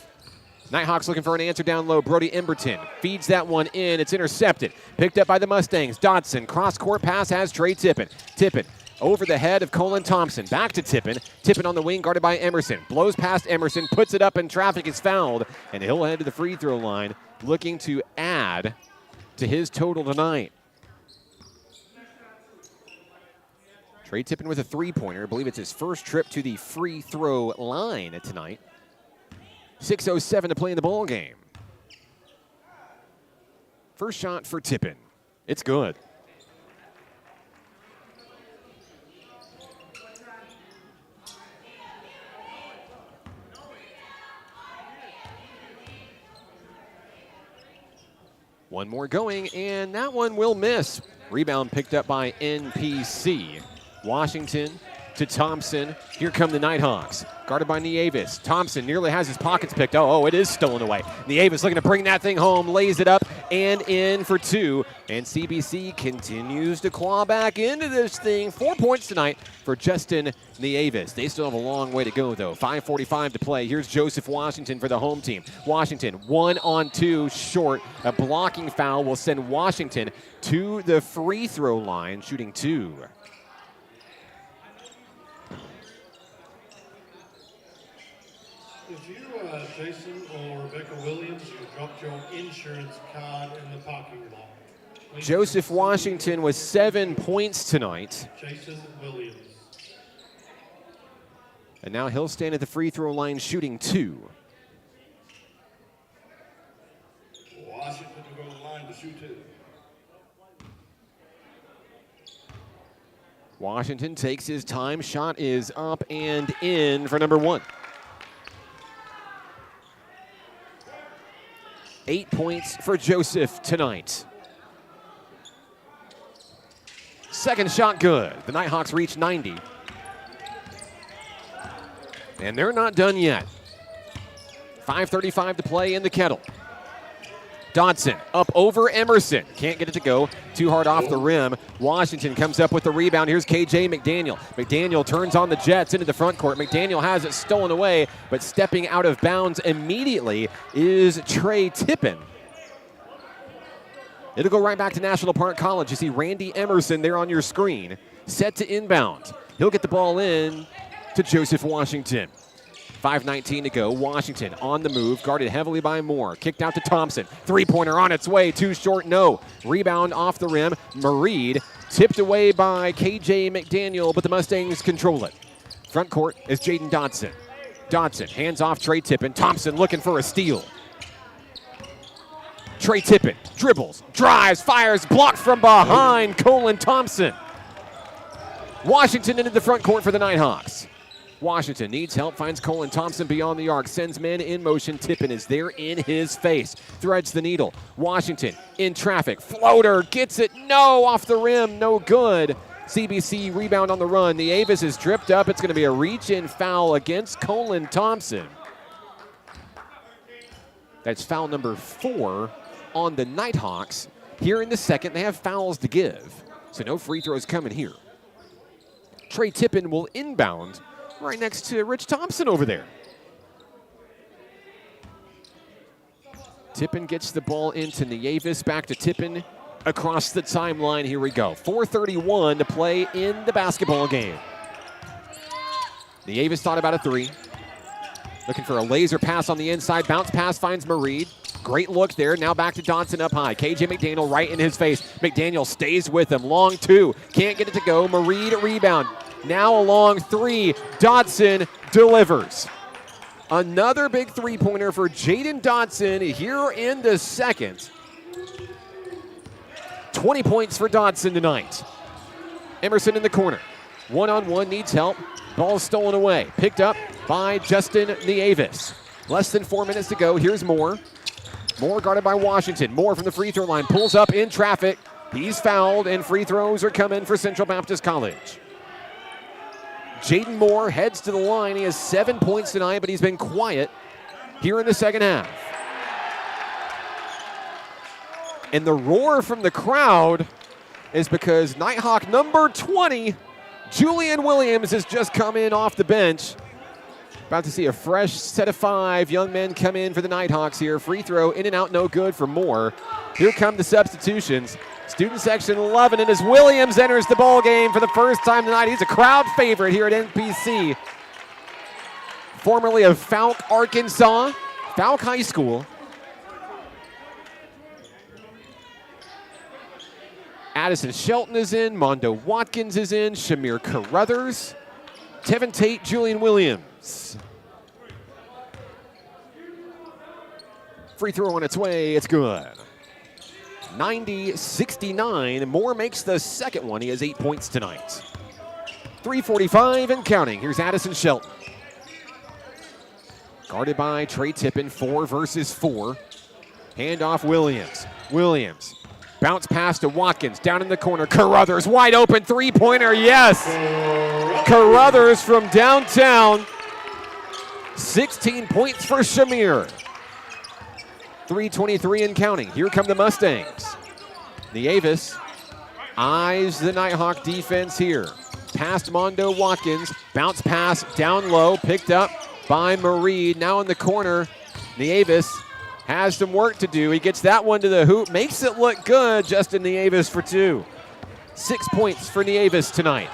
S1: Nighthawks looking for an answer down low. Brody Emberton feeds that one in. It's intercepted. Picked up by the Mustangs. Dotson, cross-court pass has Trey Tippin. Tippin over the head of Colin Thompson. Back to Tippin. Tippin on the wing, guarded by Emerson. Blows past Emerson, puts it up, and traffic is fouled. And he'll head to the free throw line, looking to add to his total tonight. Trey Tippin with a three-pointer. I believe it's his first trip to the free throw line tonight. 6:07 to play in the ball game. First shot for Tippin. It's good. One more going, and that one will miss. Rebound picked up by NPC. Washington to Thompson. Here come the Nighthawks. Guarded by Nieves. Thompson nearly has his pockets picked. Oh, it is stolen away. Nieves looking to bring that thing home. Lays it up and in for two. And CBC continues to claw back into this thing. 4 points tonight for Justin Nieves. They still have a long way to go, though. 5:45 to play. Here's Joseph Washington for the home team. Washington 1-on-2 short. A blocking foul will send Washington to the free throw line, shooting two.
S7: If you, Jason or Rebecca Williams, you dropped your insurance card in the parking lot. Please
S1: Joseph Washington with 7 points tonight.
S7: Jason Williams.
S1: And now he'll stand at the free throw line shooting two.
S7: Washington to go to the line to shoot two.
S1: Washington takes his time. Shot is up and in for number one. 8 points for Joseph tonight. Second shot good. The Nighthawks reach 90. And they're not done yet. 5:35 to play in the Kettle. Dotson up over Emerson. Can't get it to go. Too hard off the rim. Washington comes up with the rebound. Here's KJ McDaniel. McDaniel turns on the Jets into the front court. McDaniel has it stolen away, but stepping out of bounds immediately is Trey Tippin. It'll go right back to National Park College. You see Randy Emerson there on your screen. Set to inbound. He'll get the ball in to Joseph Washington. 5:19 to go. Washington on the move, guarded heavily by Moore. Kicked out to Thompson. Three-pointer on its way. Too short, no. Rebound off the rim. Mareed tipped away by KJ McDaniel, but the Mustangs control it. Front court is Jaden Dotson. Dotson hands off Trey Tippin. Thompson looking for a steal. Trey Tippin dribbles, drives, fires, blocked from behind. Colin Thompson. Washington into the front court for the Nighthawks. Washington needs help, finds Colin Thompson beyond the arc, sends men in motion. Tippin is there in his face, threads the needle. Washington in traffic, floater, gets it, no, off the rim, no good. CBC rebound on the run. The Avis is dripped up. It's going to be a reach-in foul against Colin Thompson. That's foul number 4 on the Nighthawks. Here in the second, they have fouls to give. So no free throws coming here. Trey Tippin will inbound right next to Rich Thompson over there. Tippin gets the ball into Nieves, back to Tippin across the timeline. Here we go. 4:31 to play in the basketball game. Nieves thought about a three. Looking for a laser pass on the inside. Bounce pass finds Mareed. Great look there. Now back to Dodson up high. KJ McDaniel right in his face. McDaniel stays with him. Long two. Can't get it to go. Mareed rebound. Now a long three. Dodson delivers. Another big three-pointer for Jaden Dodson here in the second. 20 points for Dodson tonight. Emerson in the corner. One-on-one, needs help. Ball stolen away. Picked up by Justin Nieves. Less than 4 minutes to go. Here's Moore. Moore guarded by Washington. Moore from the free throw line. Pulls up in traffic. He's fouled, and free throws are coming for Central Baptist College. Jaden Moore heads to the line. He has 7 points tonight, but he's been quiet here in the second half. And the roar from the crowd is because Nighthawk number 20, Julian Williams, has just come in off the bench. About to see a fresh set of 5 young men come in for the Nighthawks here. Free throw in and out, no good for Moore. Here come the substitutions. Student section 11, and as Williams enters the ball game for the first time tonight, he's a crowd favorite here at NPC. Formerly of Falk, Arkansas, Falk High School. Addison Shelton is in, Mondo Watkins is in, Shamir Carruthers, Tevin Tate, Julian Williams. Free throw on its way, it's good. 90-69, Moore makes the second one. He has 8 points tonight. 3:45 and counting. Here's Addison Shelton. Guarded by Trey Tippin, 4 versus 4. Handoff Williams. Williams. Bounce pass to Watkins, down in the corner. Carruthers, wide open, three-pointer, yes! Carruthers from downtown. 16 points for Shamir. 3:23 and counting. Here come the Mustangs. Nieves eyes the Nighthawk defense here. Past Mondo Watkins. Bounce pass down low, picked up by Mareed. Now in the corner, Nieves has some work to do. He gets that one to the hoop, makes it look good. Justin Nieves for 2. 6 points for Nieves tonight.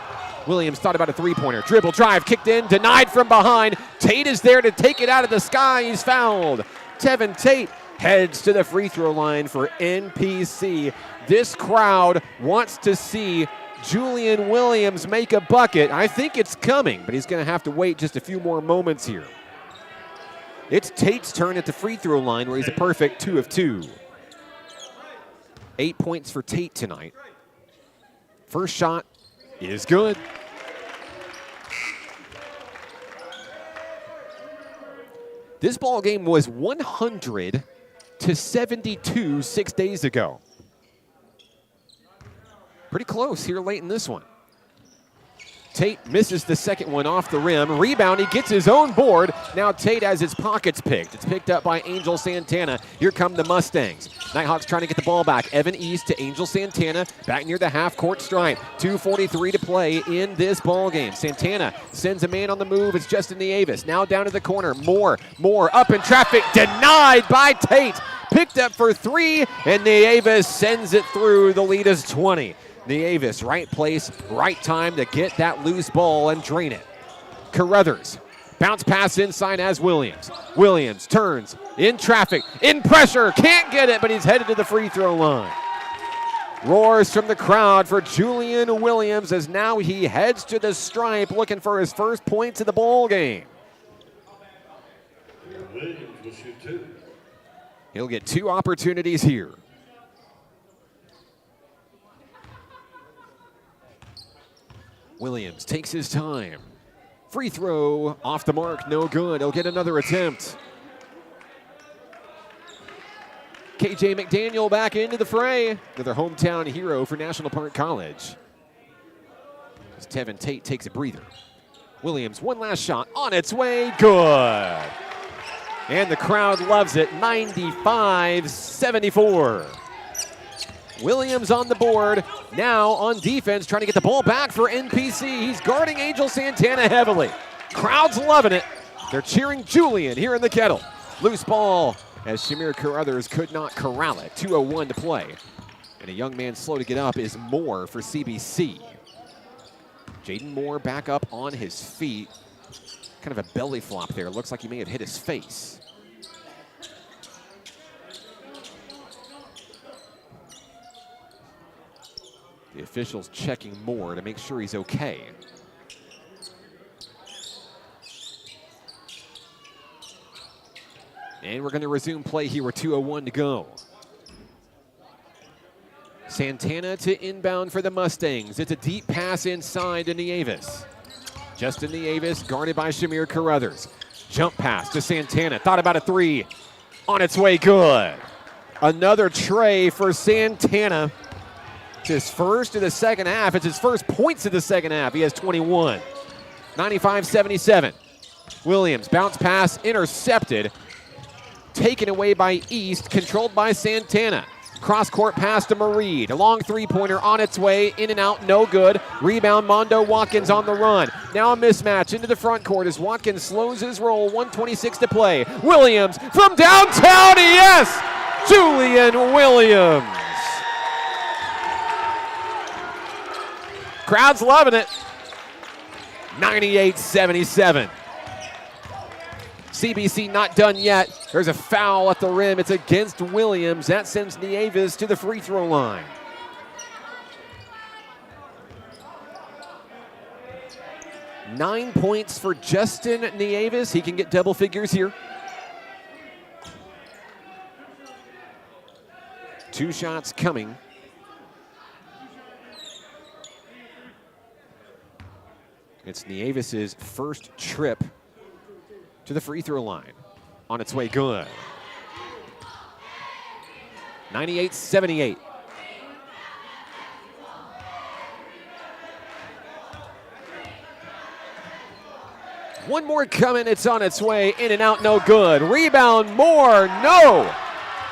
S1: Williams thought about a three-pointer. Dribble, drive, kicked in, denied from behind. Tate is there to take it out of the sky. He's fouled. Tevin Tate heads to the free throw line for NPC. This crowd wants to see Julian Williams make a bucket. I think it's coming, but he's going to have to wait just a few more moments here. It's Tate's turn at the free throw line where he's a perfect 2 of 2. 8 points for Tate tonight. First shot is good. This ball game was 100-72 6 days ago. Pretty close here late in this one. Tate misses the second one off the rim. Rebound, he gets his own board. Now Tate has his pockets picked. It's picked up by Angel Santana. Here come the Mustangs. Nighthawks trying to get the ball back. Evan East to Angel Santana, back near the half-court stripe. 2:43 to play in this ball game. Santana sends a man on the move. It's Justin Nieves. Now down to the corner. Moore up in traffic. Denied by Tate. Picked up for 3, and Nieves sends it through. The lead is 20. Nieves, right place, right time to get that loose ball and drain it. Carruthers, bounce pass inside as Williams. Williams turns, in traffic, in pressure, can't get it, but he's headed to the free throw line. Roars from the crowd for Julian Williams as now he heads to the stripe looking for his first points of the ball game.
S7: Williams will shoot 2.
S1: He'll get 2 opportunities here. Williams takes his time. Free throw off the mark, no good. He'll get another attempt. KJ McDaniel back into the fray. Another hometown hero for National Park College. As Tevin Tate takes a breather. Williams, one last shot on its way, good. And the crowd loves it, 95-74. Williams on the board. Now on defense, trying to get the ball back for NPC. He's guarding Angel Santana heavily. Crowd's loving it. They're cheering Julian here in the Kettle. Loose ball as Shamir Carruthers could not corral it. 2:01 to play. And a young man slow to get up is Moore for CBC. Jaden Moore back up on his feet. Kind of a belly flop there. Looks like he may have hit his face. The officials checking Moore to make sure he's okay. And we're going to resume play here with 2:01 to go. Santana to inbound for the Mustangs. It's a deep pass inside to Nieves. Justin Nieves guarded by Shamir Carruthers. Jump pass to Santana. Thought about a three. On its way, good. Another tray for Santana. It's his first of the second half. It's his first points of the second half. He has 21. 95-77. Williams, bounce pass, intercepted. Taken away by East, controlled by Santana. Cross-court pass to Mareed. A long three-pointer on its way, in and out, no good. Rebound, Mondo Watkins on the run. Now a mismatch into the front court as Watkins slows his roll, 1:26 to play. Williams from downtown, yes! Julian Williams. Crowd's loving it. 98-77. CBC not done yet. There's a foul at the rim. It's against Williams. That sends Nieves to the free throw line. Nine points for Justin Nieves. He can get double figures here. Two shots coming. It's Nieves' first trip to the free throw line. On its way, good. 98-78. One more coming, it's on its way, in and out, no good. Rebound, Moore, no.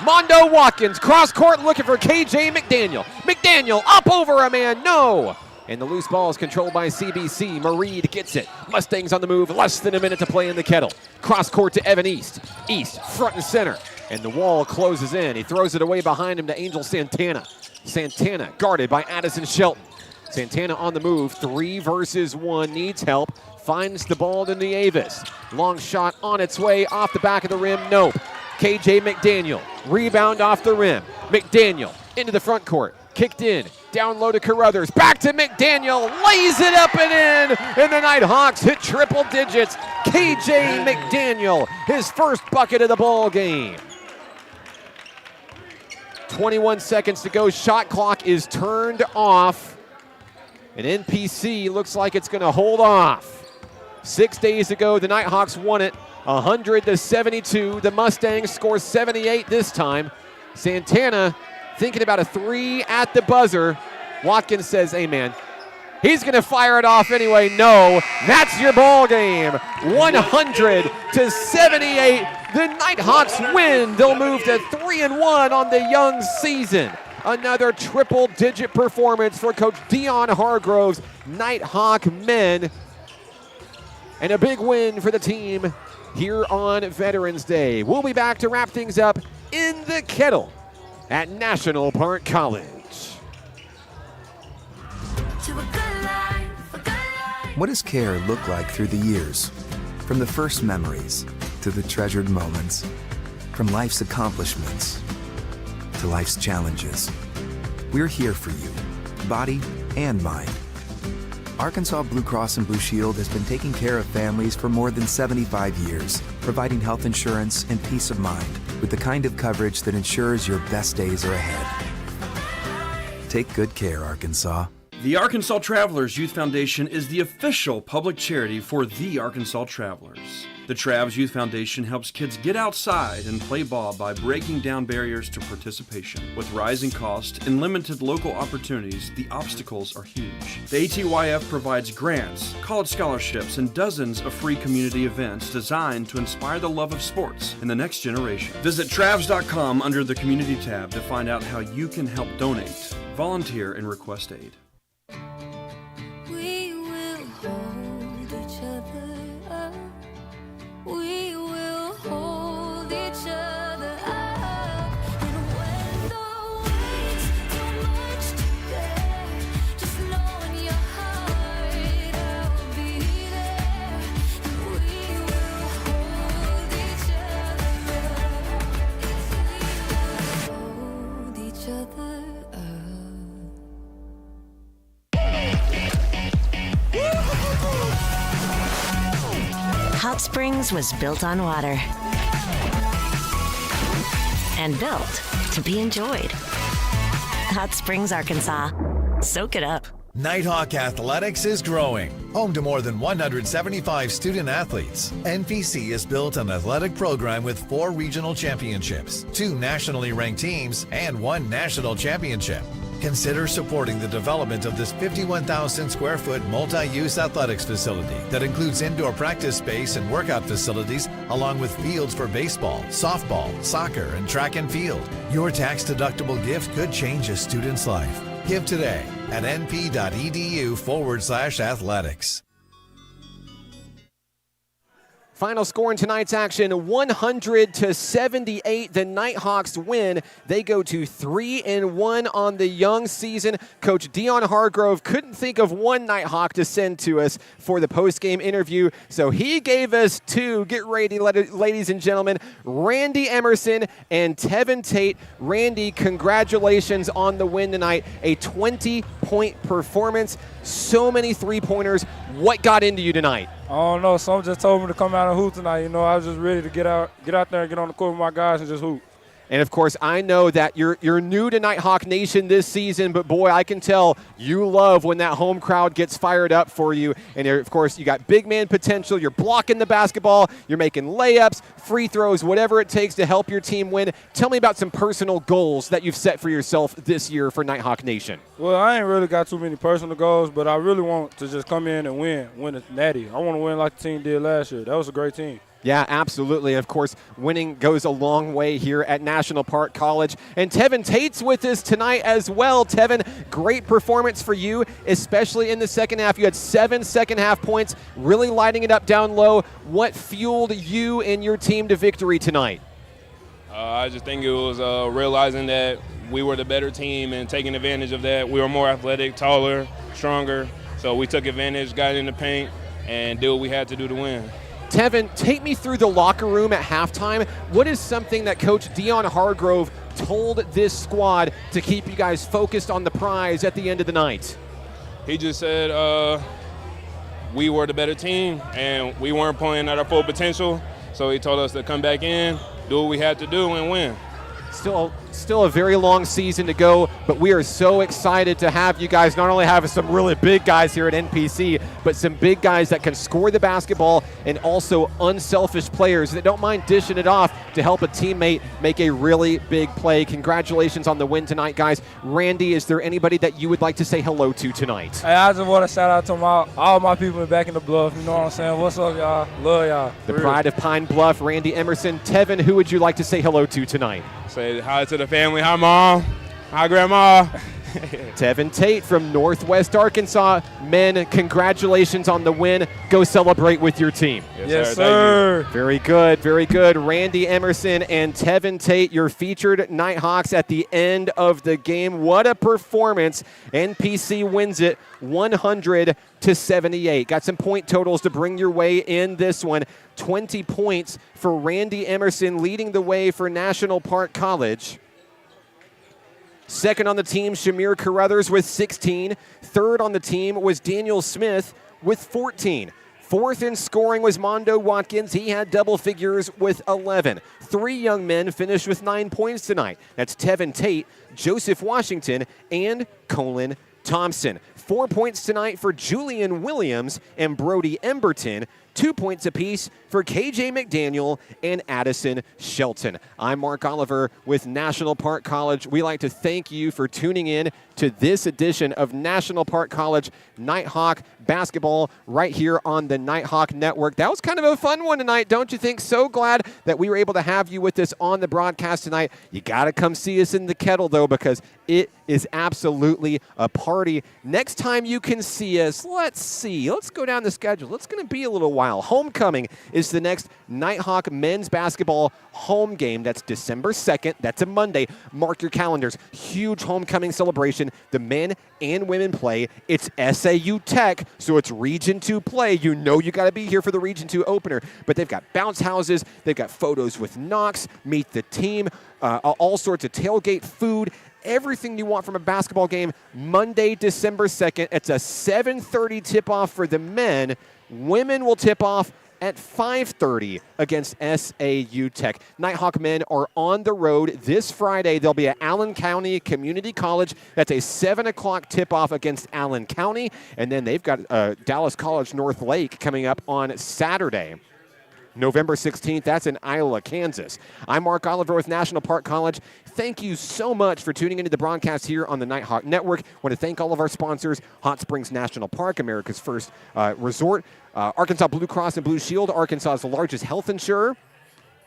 S1: Mondo Watkins, cross court looking for KJ McDaniel. McDaniel up over a man, no. And the loose ball is controlled by CBC. Mareed gets it. Mustangs on the move, less than a minute to play in the Kettle. Cross court to Evan East. East, front and center. And the wall closes in. He throws it away behind him to Angel Santana. Santana guarded by Addison Shelton. Santana on the move, 3 versus 1, needs help. Finds the ball to Nieves. Long shot on its way, off the back of the rim, nope. KJ McDaniel, rebound off the rim. McDaniel into the front court, kicked in. Down low to Carruthers, back to McDaniel, lays it up and in, and the Nighthawks hit triple digits. KJ McDaniel, his first bucket of the ball game. 21 seconds to go, shot clock is turned off, and NPC looks like it's gonna hold off. 6 days ago, the Nighthawks won it 100-72. The Mustangs score 78 this time. Santana thinking about a 3 at the buzzer. Watkins says, hey man, he's gonna fire it off anyway. No, that's your ball game. 100-78. The Nighthawks win. They'll move to 3-1 on the young season. Another triple-digit performance for Coach Dion Hargrove's Nighthawk men. And a big win for the team here on Veterans Day. We'll be back to wrap things up in the Kettle at National Park College.
S2: What does care look like through the years? From the first memories to the treasured moments. From life's accomplishments to life's challenges. We're here for you, body and mind. Arkansas Blue Cross and Blue Shield has been taking care of families for more than 75 years, providing health insurance and peace of mind with the kind of coverage that ensures your best days are ahead. Take good care, Arkansas.
S3: The Arkansas Travelers Youth Foundation is the official public charity for the Arkansas Travelers. The Travs Youth Foundation helps kids get outside and play ball by breaking down barriers to participation. With rising costs and limited local opportunities, the obstacles are huge. The ATYF provides grants, college scholarships, and dozens of free community events designed to inspire the love of sports in the next generation. Visit Travs.com under the Community tab to find out how you can help donate, volunteer, and request aid.
S4: We will hold each other up. We will hold each other up. And when the weight's too much to bear, just know in your heart I'll be there. And we will hold each other up. Hold each other up.
S5: Hot Springs was built on water and built to be enjoyed. Hot Springs, Arkansas. Soak it up.
S6: Nighthawk Athletics is growing. Home to more than 175 student athletes, NPC has built an athletic program with 4 regional championships, 2 nationally ranked teams, and 1 national championship. Consider supporting the development of this 51,000 square foot multi-use athletics facility that includes indoor practice space and workout facilities, along with fields for baseball, softball, soccer, and track and field. Your tax-deductible gift could change a student's life. Give today at np.edu/athletics.
S1: Final score in tonight's action, 100-78. The Nighthawks win. They go to 3-1 on the young season. Coach Dion Hargrove couldn't think of one Nighthawk to send to us for the post-game interview, so he gave us 2. Get ready, ladies and gentlemen. Randy Emerson and Tevin Tate. Randy, congratulations on the win tonight. A 20-point performance. So many three-pointers. What got into you tonight?
S11: I don't know. Someone just told me to come out and hoop tonight. You know, I was just ready to get out there and get on the court with my guys and just hoop.
S1: And, of course, I know that you're new to Nighthawk Nation this season, but, boy, I can tell you love when that home crowd gets fired up for you. And, of course, you got big man potential. You're blocking the basketball. You're making layups, free throws, whatever it takes to help your team win. Tell me about some personal goals that you've set for yourself this year for Nighthawk Nation.
S11: Well, I ain't really got too many personal goals, but I really want to just come in and win a natty. I want to win like the team did last year. That was a great team.
S1: Yeah, absolutely. Of course, winning goes a long way here at National Park College. And Tevin Tate's with us tonight as well. Tevin, great performance for you, especially in the second half. You had 7 second-half points, really lighting it up down low. What fueled you and your team to victory tonight?
S12: I just think it was realizing that we were the better team and taking advantage of that. We were more athletic, taller, stronger. So we took advantage, got in the paint, and did what we had to do to win.
S1: Tevin, take me through the locker room at halftime. What is something that Coach Dion Hargrove told this squad to keep you guys focused on the prize at the end of the night?
S12: He just said we were the better team and we weren't playing at our full potential. So he told us to come back in, do what we had to do, and win.
S1: Still a very long season to go, but we are so excited to have you guys not only have some really big guys here at NPC, but some big guys that can score the basketball and also unselfish players that don't mind dishing it off to help a teammate make a really big play. Congratulations on the win tonight, guys. Randy, is there anybody that you would like to say hello to tonight?
S11: Hey, I just want to shout out to all my people back in the Bluff. You know what I'm saying? What's up, y'all? Love y'all.
S1: The pride of Pine Bluff, Randy Emerson. Tevin, who would you like to say hello to tonight?
S12: Say hi to the family. Hi, Mom. Hi, Grandma.
S1: Tevin Tate from Northwest Arkansas. Men, congratulations on the win. Go celebrate with your team.
S11: Yes, sir.
S1: Very good, very good. Randy Emerson and Tevin Tate, your featured Nighthawks at the end of the game. What a performance. NPC wins it 100-78. Got some point totals to bring your way in this one. 20 points for Randy Emerson, leading the way for National Park College. Second on the team, Shamir Carruthers with 16. Third on the team was Daniel Smith with 14. Fourth in scoring was Mondo Watkins. He had double figures with 11. 3 young men finished with 9 points tonight. That's Tevin Tate, Joseph Washington, and Colin Thompson. 4 points tonight for Julian Williams and Brody Emberton. 2 points apiece for KJ McDaniel and Addison Shelton. I'm Mark Oliver with National Park College. We like to thank you for tuning in to this edition of National Park College Nighthawk basketball right here on the Nighthawk Network. That was kind of a fun one tonight, don't you think? So glad that we were able to have you with us on the broadcast tonight. You got to come see us in the Kettle, though, because it is absolutely a party. Next time you can see us, let's see. Let's go down the schedule. It's going to be a little while. Homecoming is the next Nighthawk men's basketball home game. That's December 2nd. That's a Monday. Mark your calendars. Huge homecoming celebration. The men and women play. It's SAU Tech, so it's Region 2 play. You know you got to be here for the Region 2 opener. But they've got bounce houses. They've got photos with Knox, meet the team, all sorts of tailgate food. Everything you want from a basketball game. Monday, December 2nd. It's a 7:30 tip-off for the men. Women will tip off at 5:30 against SAU Tech. Nighthawk men are on the road this Friday. They'll be at Allen County Community College. That's a 7 o'clock tip-off against Allen County. And then they've got Dallas College North Lake coming up on Saturday, November 16th. That's in Iowa, Kansas. I'm Mark Oliver with National Park College. Thank you so much for tuning into the broadcast here on the Nighthawk Network. I want to thank all of our sponsors: Hot Springs National Park, America's first resort; Arkansas Blue Cross and Blue Shield, Arkansas's largest health insurer;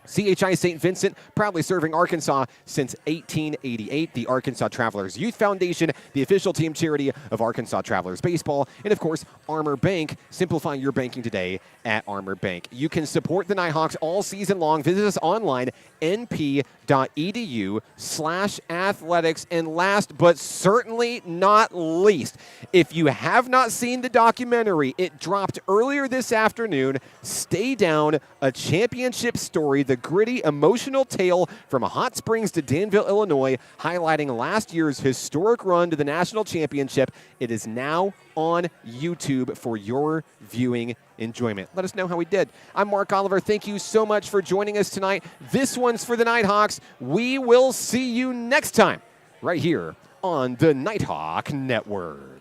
S1: CHI St. Vincent, proudly serving Arkansas since 1888. The Arkansas Travelers Youth Foundation, the official team charity of Arkansas Travelers Baseball. And, of course, Armor Bank. Simplify your banking today at Armor Bank. You can support the Nighthawks all season long. Visit us online, np.edu/athletics. And last but certainly not least, if you have not seen the documentary, it dropped earlier this afternoon, Stay Down, a championship story, the gritty, emotional tale from Hot Springs to Danville, Illinois, highlighting last year's historic run to the national championship. It is now on YouTube for your viewing enjoyment. Let us know how we did. I'm Mark Oliver. Thank you so much for joining us tonight. This one's for the Nighthawks. We will see you next time right here on the Nighthawk Network.